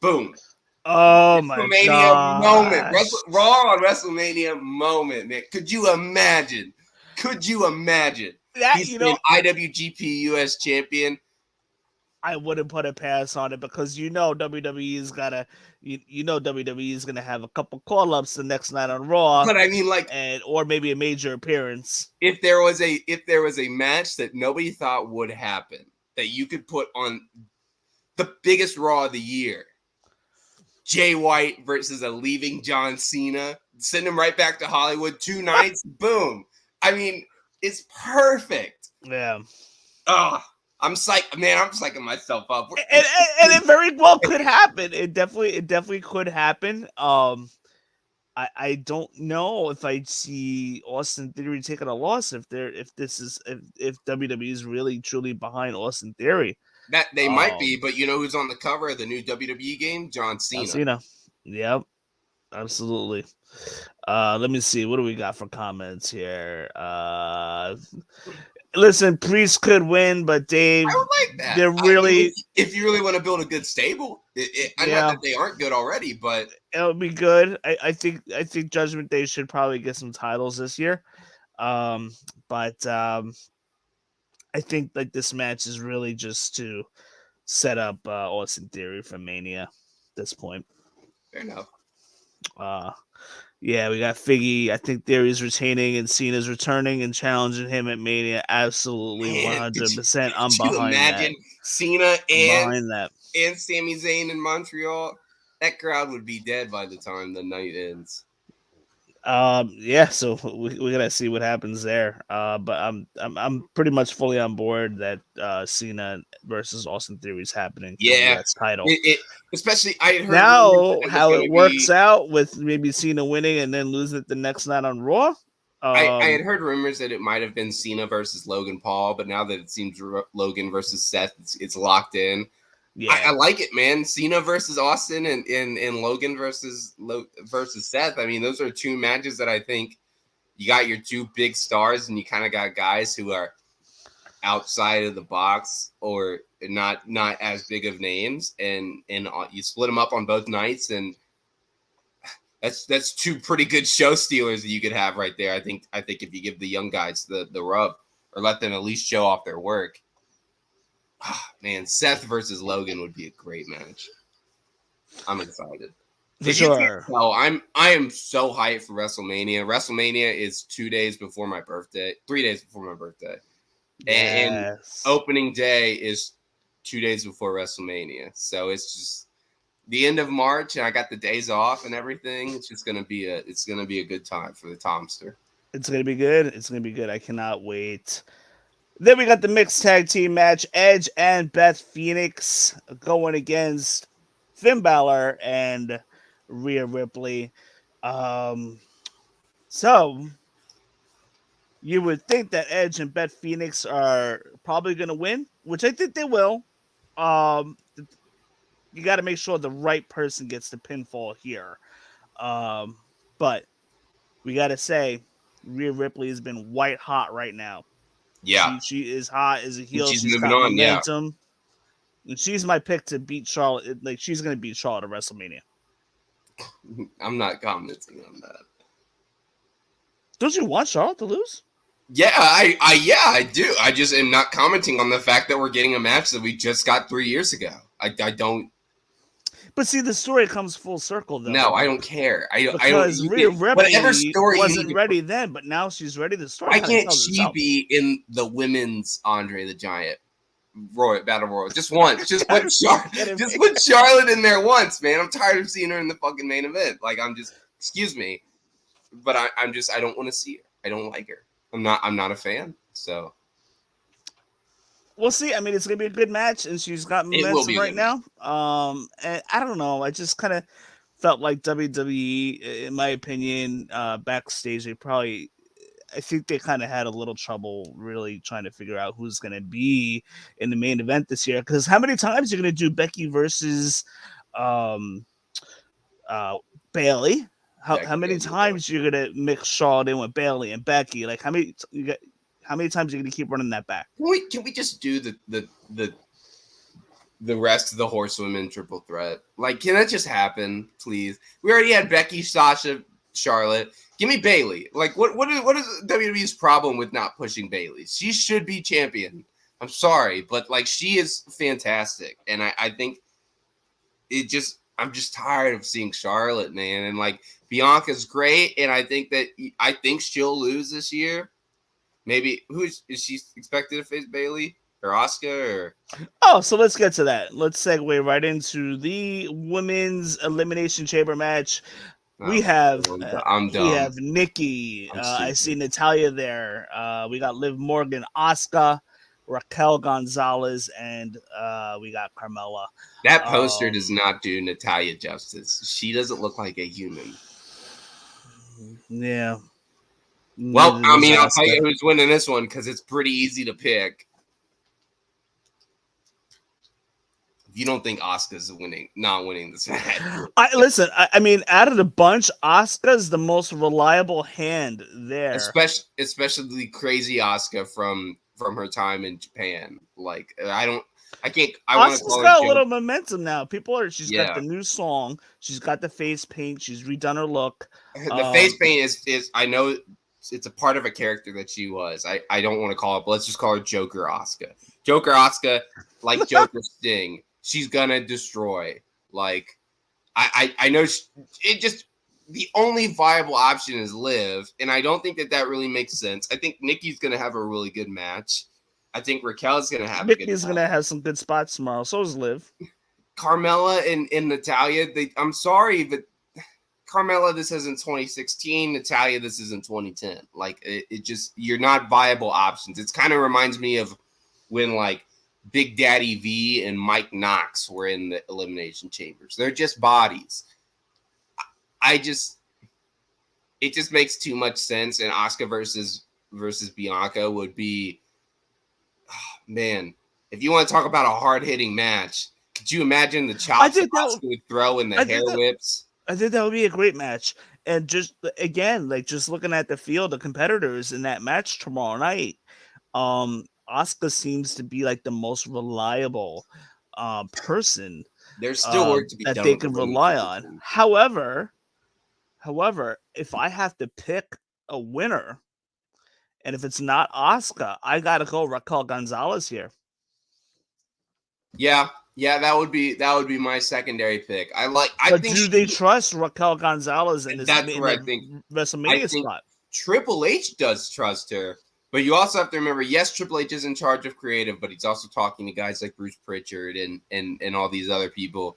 Boom. Oh my god! Moment. Raw on WrestleMania moment, man. Could you imagine? That, he's been IWGP US champion. I wouldn't put a pass on it, because WWE's gotta, WWE's gonna have a couple call-ups the next night on Raw. But I mean, or maybe a major appearance. If there was a match that nobody thought would happen, that you could put on the biggest Raw of the year, Jay White versus a leaving John Cena, send him right back to Hollywood, 2 nights, boom. I mean, it's perfect. Yeah. Oh, I'm psyching myself up. And it very well could happen. It definitely could happen. I don't know if I see Austin Theory taking a loss if WWE is really truly behind Austin Theory. That they might be, but who's on the cover of the new WWE game? John Cena. Yep, absolutely. Let me see. What do we got for comments here? Listen, Priest could win, but Dave, I would like that. They're really, if you really want to build a good stable, I know that they aren't good already, but it would be good. I think Judgment Day should probably get some titles this year. But I think this match is really just to set up Austin Theory for Mania at this point. Fair enough. Yeah, we got Figgy. I think Theory's retaining and Cena's returning and challenging him at Mania. Absolutely, Man, 100%. I'm could you behind imagine that. Cena Behind that. and Sami Zayn in Montreal? That crowd would be dead by the time the night ends. Yeah, so we gotta see what happens there. But I'm pretty much fully on board that Cena versus Austin Theory is happening for the Yeah, US title. Especially I had heard Now, it how it works out with maybe Cena winning and then losing it the next night on Raw. I had heard rumors that it might have been Cena versus Logan Paul, but now that it seems Logan versus Seth, it's locked in. Yeah, I like it, man. Cena versus Austin and Logan versus Seth. I mean, those are two matches that I think you got your two big stars, and you kind of got guys who are outside of the box or not as big of names, and you split them up on both nights, and that's two pretty good show stealers that you could have right there. I think if you give the young guys the rub or let them at least show off their work. Man, Seth versus Logan would be a great match. I'm excited. for sure. I am so hyped for WrestleMania. WrestleMania is 2 days before my birthday, 3 days before my birthday. And opening day is 2 days before WrestleMania. So it's just the end of March, and I got the days off and everything. It's just gonna be a good time for the Tomster. It's gonna be good. It's gonna be good. I cannot wait. Then we got the mixed tag team match: Edge and Beth Phoenix going against Finn Balor and Rhea Ripley. So you would think that Edge and Beth Phoenix are probably going to win, which I think they will. You got to make sure the right person gets the pinfall here. But we got to say, Rhea Ripley has been white hot right now. Yeah, she is hot as a heel. She's got moving on, momentum. Yeah. And she's my pick to beat Charlotte. Like, she's going to beat Charlotte at WrestleMania. I'm not commenting on that. Don't you want Charlotte to lose? Yeah, I do. I just am not commenting on the fact that we're getting a match that we just got 3 years ago. I don't. But see, the story comes full circle, though. No, I don't care. Because Rhea Ripley wasn't ready then, but now she's ready to start. Why can't she be in the women's Andre the Giant Battle Royal just once? Just put Charlotte in there once, man. I'm tired of seeing her in the fucking main event. Like, excuse me, but I don't want to see her. I don't like her. I'm not a fan. So we'll see. I mean, it's gonna be a good match, and she's got momentum right now. And I don't know. I just kind of felt like WWE, in my opinion, backstage, I think they kind of had a little trouble really trying to figure out who's going to be in the main event this year. Because how many times you're going to do Becky versus Bailey? How many times you're going to mix Charlotte in with Bailey and Becky? Like, how many times are you going to keep running that back? Can we just do the rest of the horsewomen triple threat? Like, can that just happen, please? We already had Becky, Sasha, Charlotte. Give me Bailey. Like, what is WWE's problem with not pushing Bailey? She should be champion. I'm sorry, but like, she is fantastic, and I think I'm just tired of seeing Charlotte, man. And like, Bianca's great, and I think she'll lose this year. Maybe is she expected to face Bailey or Asuka? Oh, so let's get to that. Let's segue right into the women's elimination chamber match. We have Nikki. I see Natalya there. We got Liv Morgan, Asuka, Raquel Gonzalez, and we got Carmella. That poster does not do Natalya justice. She doesn't look like a human. Yeah. Well, I mean, I'll tell you who's winning this one because it's pretty easy to pick. You don't think Asuka's not winning this match? Listen. I mean, out of the bunch, Asuka's the most reliable hand there. Especially the crazy Asuka from her time in Japan. Like, I want to call her. Asuka's got a little momentum now. She's got the new song. She's got the face paint. She's redone her look. The face paint is I know it's a part of a character that she was. I don't want to call it, but let's just call her Joker Asuka. Joker Asuka, like Joker Sting, she's gonna destroy. Like, I know it just the only viable option is Liv, and I don't think that really makes sense. I think Nikki's gonna have a really good match. I think Raquel's gonna have a good Nikki's match. gonna have some good spots tomorrow. So is Liv. Carmella and Natalya. I'm sorry, but Carmella, this isn't 2016. Natalya, this isn't 2010. Like it just you're not viable options. It kind of reminds me of when like Big Daddy V and Mike Knox were in the Elimination Chambers. They're just bodies. It just makes too much sense. And Asuka versus Bianca would be, man. If you want to talk about a hard hitting match, could you imagine the chops that Asuka would throw in the hair whips? I think that would be a great match. And just again, like just looking at the field of competitors in that match tomorrow night, Asuka seems to be like the most reliable person. There's still work to be that done they with can the rely on. However, if I have to pick a winner, and if it's not Asuka, I gotta go Raquel Gonzalez here. Yeah, that would be my secondary pick. Do they trust Raquel Gonzalez in this WrestleMania spot? Triple H does trust her, but you also have to remember, yes, Triple H is in charge of creative, but he's also talking to guys like Bruce Pritchard and all these other people.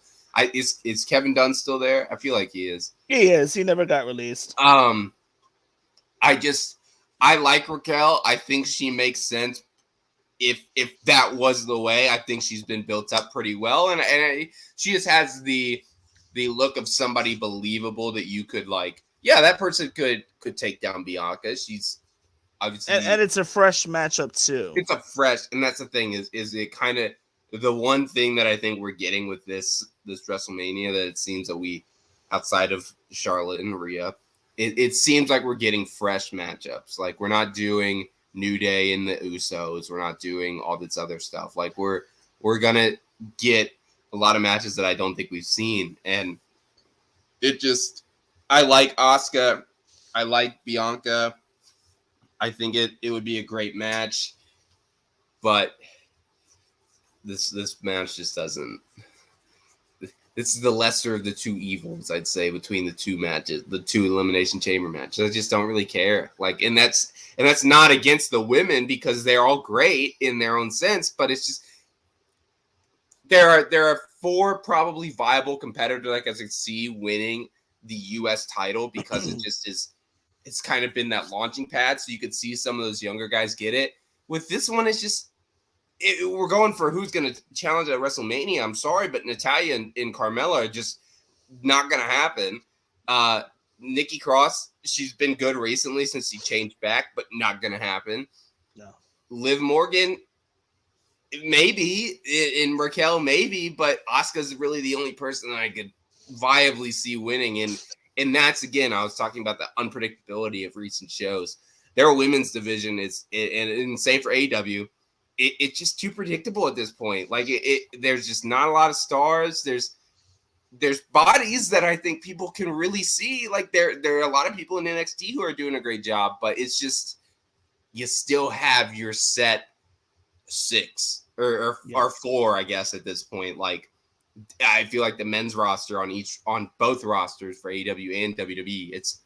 Is Kevin Dunn still there? I feel like he is. He is. He never got released. I like Raquel. I think she makes sense. If that was the way, I think she's been built up pretty well, and she just has the look of somebody believable that you could like. Yeah, that person could take down Bianca. She's obviously, and it's a fresh matchup too. It's a fresh, and that's the thing is it kind of the one thing that I think we're getting with this WrestleMania that it seems that we outside of Charlotte and Rhea, it seems like we're getting fresh matchups. Like we're not doing New Day and the Usos. We're not doing all this other stuff. Like we're gonna get a lot of matches that I don't think we've seen, and I like Asuka, I like Bianca. I think it would be a great match, but this match just doesn't. This is the lesser of the two evils, I'd say, between the two matches, the two Elimination Chamber matches. I just don't really care. Like, and that's not against the women because they're all great in their own sense, but it's just there are four probably viable competitors like I could see winning the U.S. title because it just is. It's kind of been that launching pad, so you could see some of those younger guys get it. With this one, it's just. We're going for who's going to challenge at WrestleMania. I'm sorry, but Natalya and Carmella are just not going to happen. Nikki Cross, she's been good recently since she changed back, but not going to happen. No. Liv Morgan, maybe. And Raquel, maybe. But Asuka's really the only person that I could viably see winning. And that's, again, I was talking about the unpredictability of recent shows. Their women's division is, and same for AEW, it's just too predictable at this point. Like there's just not a lot of stars. There's bodies that I think people can really see. Like there are a lot of people in NXT who are doing a great job, but it's just you still have your set six or four, I guess, at this point. Like I feel like the men's roster on both rosters for AEW and WWE, it's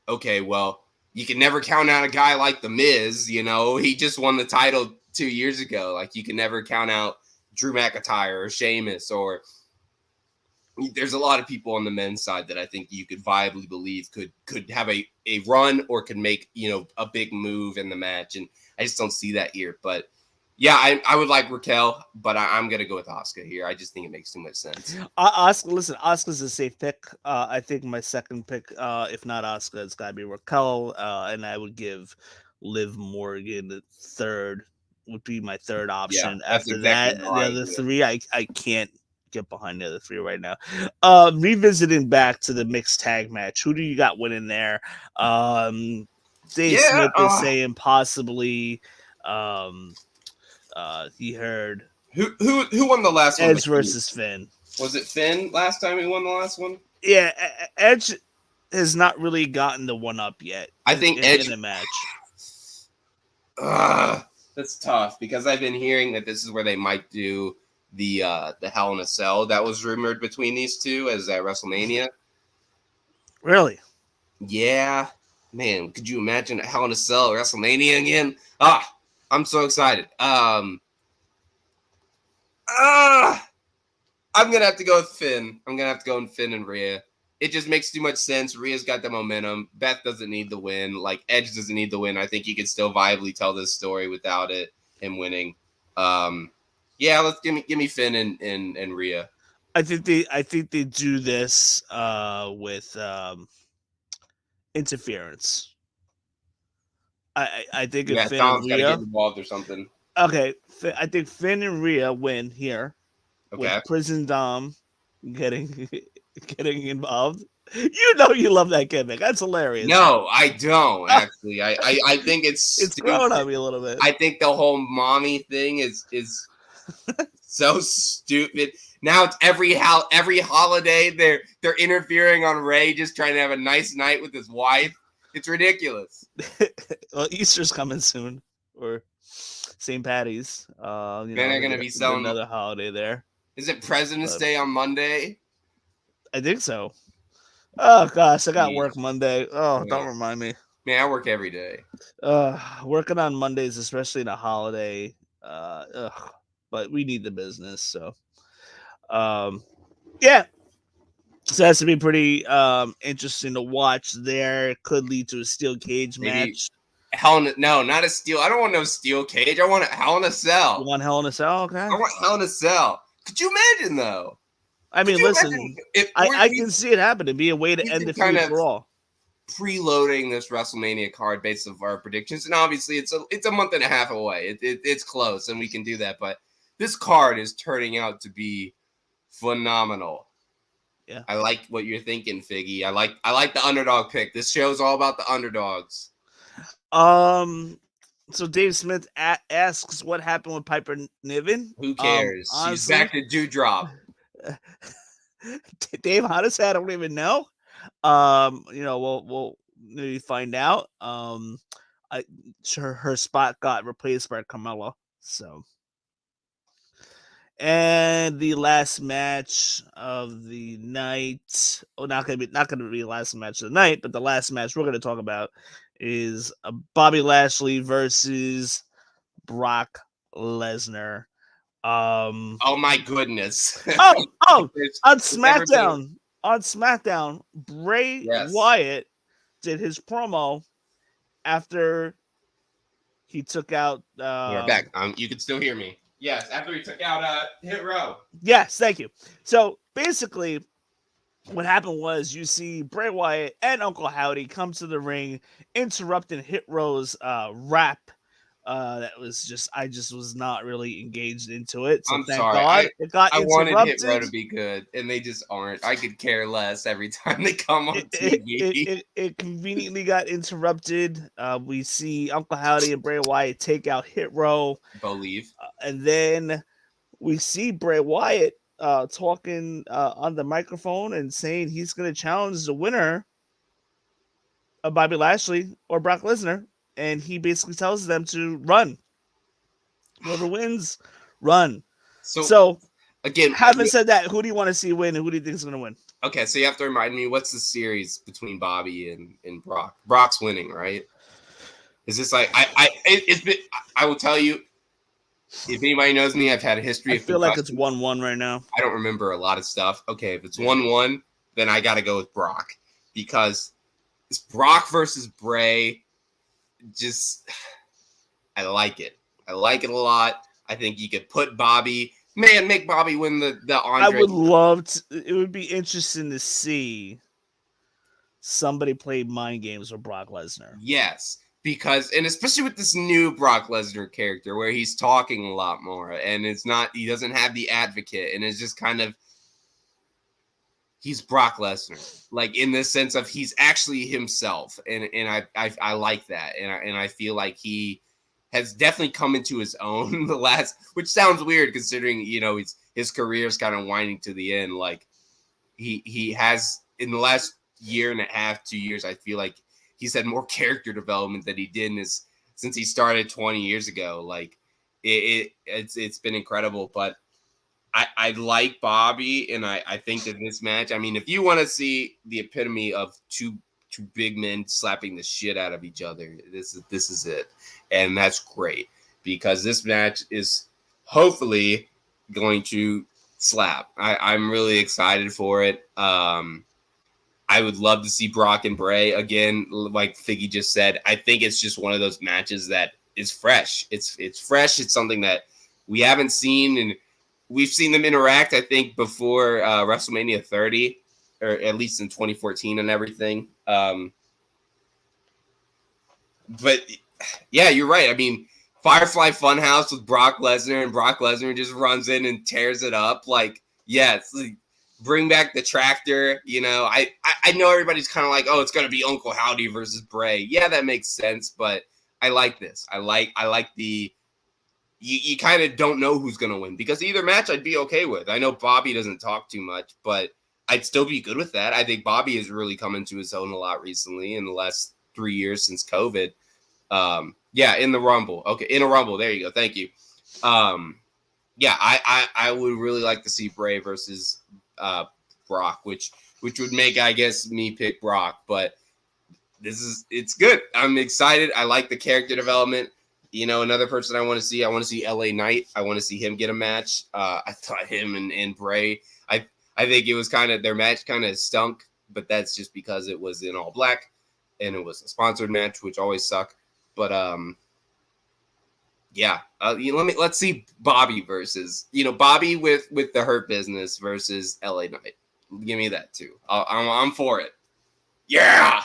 okay. Well, you can never count out a guy like The Miz. You know, he just won the title 2 years ago. Like you can never count out Drew McIntyre or Sheamus, or there's a lot of people on the men's side that I think you could viably believe could have a run or could make, a big move in the match. And I just don't see that here. But yeah, I would like Raquel, but I'm going to go with Asuka here. I just think it makes too much sense. Asuka's a safe pick. I think my second pick, if not Asuka, it's got to be Raquel. And I would give Liv Morgan the third. Would be my third option. Yeah, After exactly that, right, the other three, I can't get behind the other three right now. Revisiting back to the mixed tag match, who do you got winning there? Dave Smith is saying possibly. He heard who won the last one? Edge versus Finn. Was it Finn last time he won the last one? Yeah, Edge has not really gotten the one up yet. I think Edge in the match. That's tough because I've been hearing that this is where they might do the Hell in a Cell that was rumored between these two as at WrestleMania. Really? Yeah, man, could you imagine a Hell in a Cell at WrestleMania again? I'm so excited. I'm gonna have to go with Finn. I'm gonna have to go with Finn and Rhea. It just makes too much sense. Rhea's got the momentum. Beth doesn't need the win. Like Edge doesn't need the win. I think he could still viably tell this story without him winning. Yeah, let's give me Finn and Rhea. I think they do this with interference. I think if Yeah, Finn and Dom's got to get Rhea. involved or something. Okay, I think Finn and Rhea win here with Okay. Prison Dom getting involved. You love that gimmick. That's hilarious. No, I don't actually. I think it's It's stupid. growing on me a little bit. I think the whole mommy thing is so stupid. Now it's every holiday they're interfering on Ray just trying to have a nice night with his wife. It's ridiculous. Well, Easter's coming soon, or St. Patty's. Then they're gonna be selling another holiday there. Is it President's Day on Monday? I think so. Oh gosh, I got work Monday. Oh, Yeah. don't remind me. Man, I work every day. Working on Mondays, especially in a holiday. But we need the business, so yeah. So that's to be pretty interesting to watch there. It could lead to a steel cage match. No, not a steel. I don't want no steel cage. I want a Hell in a Cell. You want Hell in a Cell? Okay. I want Hell in a Cell. Could you imagine though? I mean, listen, I can see it happen. It'd be a way to end the feud for all. Preloading this WrestleMania card based on our predictions, and obviously it's a month and a half away. It's close, and we can do that. But this card is turning out to be phenomenal. Yeah, I like what you're thinking, Figgy. I like the underdog pick. This show's all about the underdogs. So Dave Smith asks what happened with Piper Niven. Who cares? Honestly, she's back to Dewdrop. Dave, honestly, I don't even know. We'll maybe find out. Her spot got replaced by Carmella. So, and the last match of the night. Oh, not gonna be the last match of the night, but the last match we're gonna talk about is Bobby Lashley versus Brock Lesnar. Oh my goodness! on SmackDown, Bray Wyatt did his promo after he took out. We're back. You can still hear me. Yes, after he took out Hit Row. Yes, thank you. So basically, what happened was you see Bray Wyatt and Uncle Howdy come to the ring, interrupting Hit Row's rap. That was just I was not really engaged into it. So I'm thank sorry. God it got I interrupted. wanted Hit Row to be good, and they just aren't. I could care less every time they come on TV. It conveniently got interrupted. We see Uncle Howdy and Bray Wyatt take out Hit Row. Believe. And then we see Bray Wyatt talking on the microphone and saying he's going to challenge the winner of Bobby Lashley or Brock Lesnar. And he basically tells them to run. Whoever wins, run. So again, having said that, who do you want to see win and who do you think is going to win? Okay, so you have to remind me, what's the series between Bobby and Brock? Brock's winning, right? Is this like I will tell you, if anybody knows me, I've had a history. I feel like it's 1-1 right now. I don't remember a lot of stuff. Okay, if it's 1-1, then I got to go with Brock because it's Brock versus Bray. Just, I like it. I like it a lot. I think you could put Bobby, make Bobby win the Andre. I would love to. It would be interesting to see somebody play mind games with Brock Lesnar. Yes, because, and especially with this new Brock Lesnar character where he's talking a lot more and he doesn't have the advocate and it's just kind of, he's Brock Lesnar, like in the sense of he's actually himself, and I like that, and I feel like he has definitely come into his own which sounds weird considering his career is kind of winding to the end. Like he has in the last year and a half, 2 years, I feel like he's had more character development than he did in his since he started 20 years ago. Like it's been incredible. But I like Bobby, and I think that this match, I mean, if you want to see the epitome of two big men slapping the shit out of each other, this is it. And that's great, because this match is hopefully going to slap. I'm really excited for it. I would love to see Brock and Bray again, like Figgy just said. I think it's just one of those matches that is fresh. It's fresh. It's something that we haven't seen, and we've seen them interact, I think, before WrestleMania 30, or at least in 2014 and everything. But yeah, you're right. I mean, Firefly Funhouse with Brock Lesnar, and Brock Lesnar just runs in and tears it up. Like, yes, like, bring back the tractor. You know, I know everybody's kind of like, oh, it's gonna be Uncle Howdy versus Bray. Yeah, that makes sense, but I like this. I like the. You kind of don't know who's gonna win, because either match I'd be okay with. I know Bobby doesn't talk too much, but I'd still be good with that. I think Bobby has really come into his own a lot recently in the last 3 years since COVID. Yeah, in the Rumble. Okay, in a Rumble. There you go. Thank you. Yeah, I would really like to see Bray versus Brock, which would make, I guess, me pick Brock. But it's good. I'm excited. I like the character development. You know, another person I want to see LA Knight. I want to see him get a match. I thought him and Bray, I think it was kind of, their match kind of stunk, but that's just because it was in all black and it was a sponsored match, which always suck. But yeah, let's see Bobby versus, Bobby with the Hurt Business versus LA Knight. Give me that too. I'm for it. Yeah.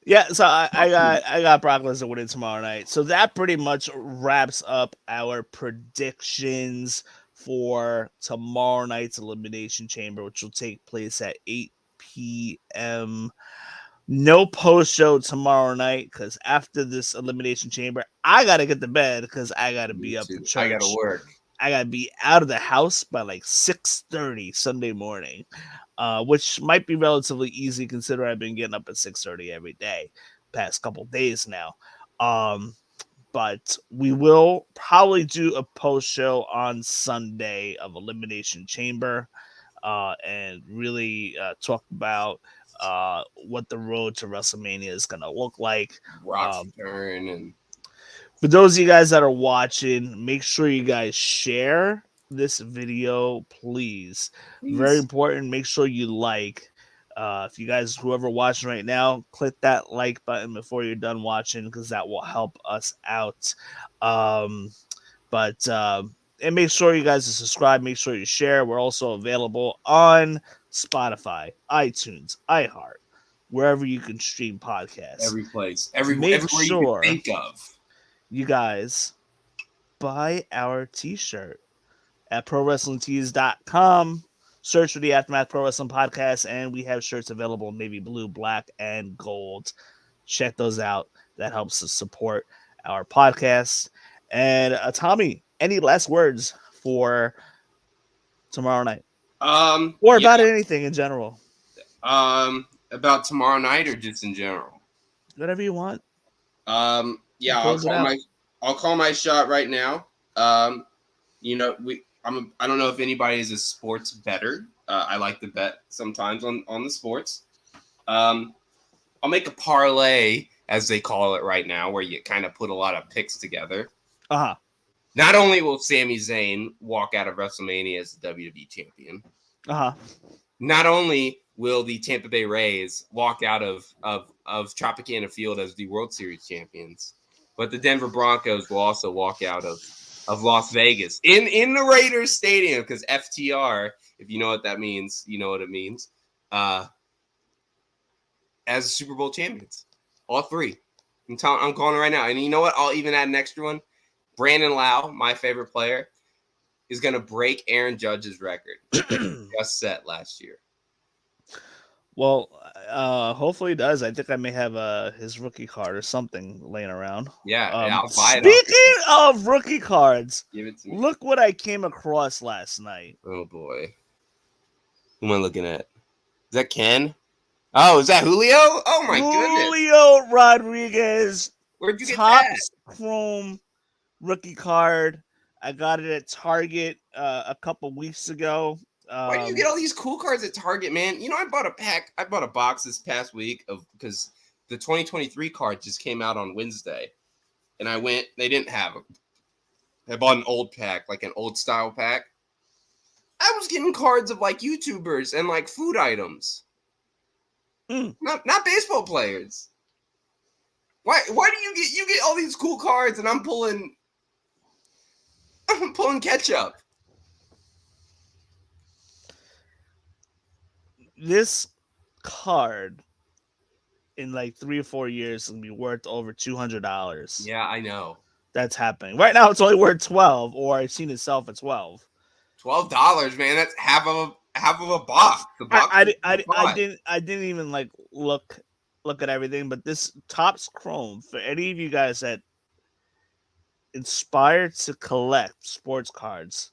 Yeah, so I got Brock Lesnar winning tomorrow night. So that pretty much wraps up our predictions for tomorrow night's Elimination Chamber, which will take place at 8 p.m. No post show tomorrow night, because after this Elimination Chamber, I gotta get to bed because I gotta be up for church. I gotta work. I gotta be out of the house by like 6:30 Sunday morning, which might be relatively easy considering I've been getting up at 6:30 every day, past couple days now. But we will probably do a post show on Sunday of Elimination Chamber, and really talk about what the road to WrestleMania is gonna look like. Rock's return, and for those of you guys that are watching, make sure you guys share this video, please. Very important. Make sure you like. If you guys, whoever watching right now, click that like button before you're done watching, because that will help us out. And make sure you guys subscribe. Make sure you share. We're also available on Spotify, iTunes, iHeart, wherever you can stream podcasts. Every place, everywhere you can think of. You guys buy our t-shirt at prowrestlingtees.com. Search for the Aftermath Pro Wrestling Podcast, and we have shirts available in navy blue, black, and gold. Check those out. That helps us support our podcast. And Tommy, any last words for tomorrow night? Or about anything in general? About tomorrow night, or just in general? Whatever you want. Yeah, I'll call my shot right now. I don't know if anybody is a sports bettor. I like to bet sometimes on the sports. I'll make a parlay, as they call it right now, where you kind of put a lot of picks together. Uh-huh. Not only will Sami Zayn walk out of WrestleMania as the WWE champion. Uh-huh. Not only will the Tampa Bay Rays walk out of Tropicana Field as the World Series champions, but the Denver Broncos will also walk out of Las Vegas in the Raiders Stadium, because FTR, if you know what that means, you know what it means, as Super Bowl champions. All three. I'm calling it right now. And you know what? I'll even add an extra one. Brandon Lau, my favorite player, is going to break Aaron Judge's record just set last year. Well, hopefully he does. I think I may have his rookie card or something laying around. Yeah, I'll buy it. Speaking of rookie cards, give it to me. Look what I came across last night. Oh boy, who am I looking at? Is that Ken? Oh, is that Julio? Oh my goodness. Julio Rodriguez, Where'd you get that? Topps Chrome rookie card. I got it at Target a couple weeks ago. Why do you get all these cool cards at Target, man? You know, I bought a box this past week of because the 2023 card just came out on Wednesday, and I went. They didn't have them. I bought an old pack, like an old style pack. I was getting cards of like YouTubers and like food items, not baseball players. Why do you get all these cool cards and I'm pulling ketchup? This card in like 3 or 4 years is gonna be worth over $200. Yeah, I know. That's happening right now. It's only worth 12, or I've seen itself at 12. $12, man. That's half of a box. The box I didn't even like look at everything, but this Topps Chrome, for any of you guys that inspired to collect sports cards,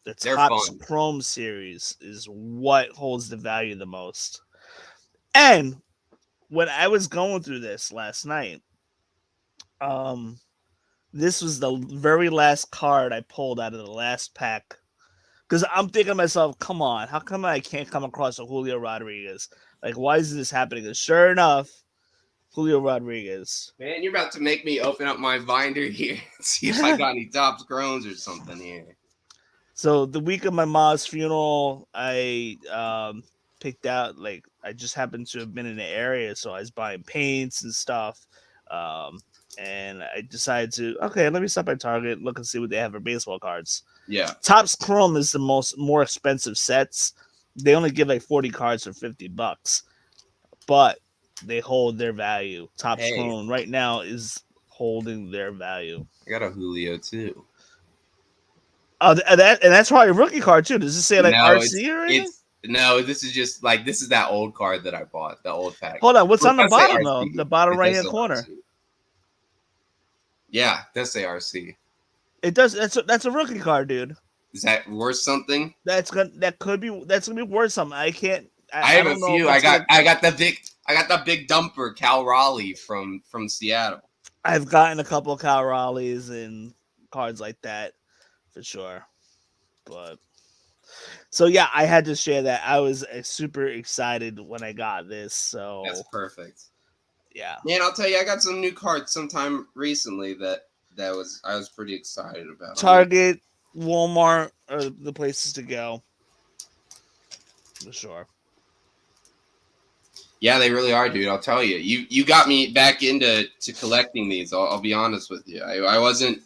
the They're Topps fun. Chrome series is what holds the value the most. And when I was going through this last night, this was the very last card I pulled out of the last pack. Because I'm thinking to myself, come on, how come I can't come across a Julio Rodriguez? Like, why is this happening? And sure enough, Julio Rodriguez. Man, you're about to make me open up my binder here and see if I got any Topps Chromes or something here. So the week of my mom's funeral, I picked out, like, I just happened to have been in the area, so I was buying paints and stuff. And I decided to, okay, let me stop by Target, look and see what they have for baseball cards. Yeah. Topps Chrome is the more expensive sets. They only give like 40 cards for $50, but they hold their value. Topps Chrome right now is holding their value. I got a Julio too. Oh, and that's probably a rookie card too. Does it say like RC or anything? No, this is just like this is that old card that I bought, the old pack. Hold on, what's on the bottom though? The bottom right hand corner. RC. Yeah, it does say RC. It does. That's a rookie card, dude. Is that worth something? That's gonna be worth something. I can't. I have a few. I got the big dumper, Cal Raleigh from Seattle. I've gotten a couple of Cal Raleighs and cards like that for sure. But so yeah, I had to share that. I was super excited when I got this. So that's perfect. Yeah, man, I'll tell you, I got some new cards sometime recently that I was pretty excited about. Target, Walmart are the places to go for sure. Yeah, they really are, dude. I'll tell you. You got me back into collecting these. I'll be honest with you. I wasn't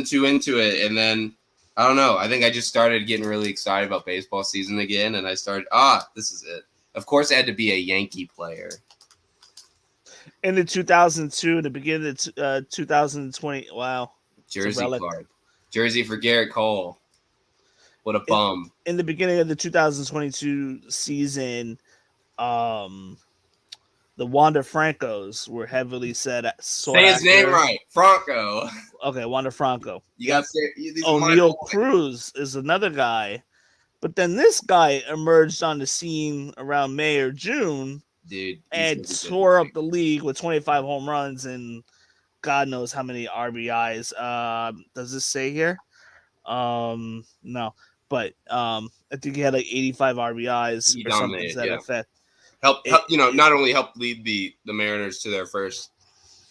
too into it, and then I don't know. I think I just started getting really excited about baseball season again, and I started. This is it. Of course, I had to be a Yankee player. In the 2002, the beginning of 2020. Wow. Jersey card. Jersey for Garrett Cole. What a bum. In the beginning of the 2022 season, the Wander Francos were heavily sought Say his name right. Franco. Okay, Wander Franco. You got O'Neal Cruz is another guy. But then this guy emerged on the scene around May or June. Dude, and tore up the league with 25 home runs and God knows how many RBIs. Does this say here? No, but I think he had like 85 RBIs or something to that effect. Help, not only helped lead the Mariners to their first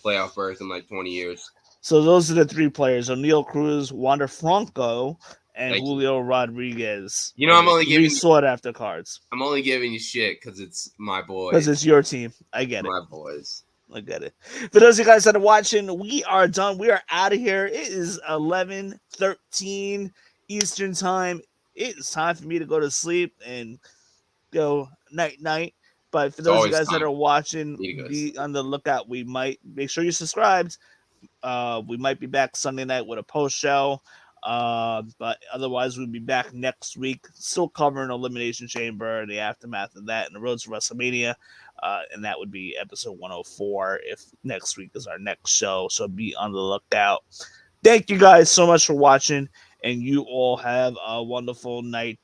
playoff berth in like 20 years. So those are the three players: O'Neal Cruz, Wander Franco, and Julio Rodriguez. I'm only giving you sought after cards. I'm only giving you shit because it's my boys. Because it's your team. I get it. My boys. I get it. For those of you guys that are watching, we are done. We are out of here. It is 11:13 Eastern time. It is time for me to go to sleep and go night. But for those of you guys that are watching, be on the lookout. We might make sure you're subscribed. We might be back Sunday night with a post show. But otherwise we'll be back next week, still covering Elimination Chamber and the aftermath of that and the roads to WrestleMania, and that would be episode 104 if next week is our next show, so be on the lookout. Thank you guys so much for watching, and you all have a wonderful night.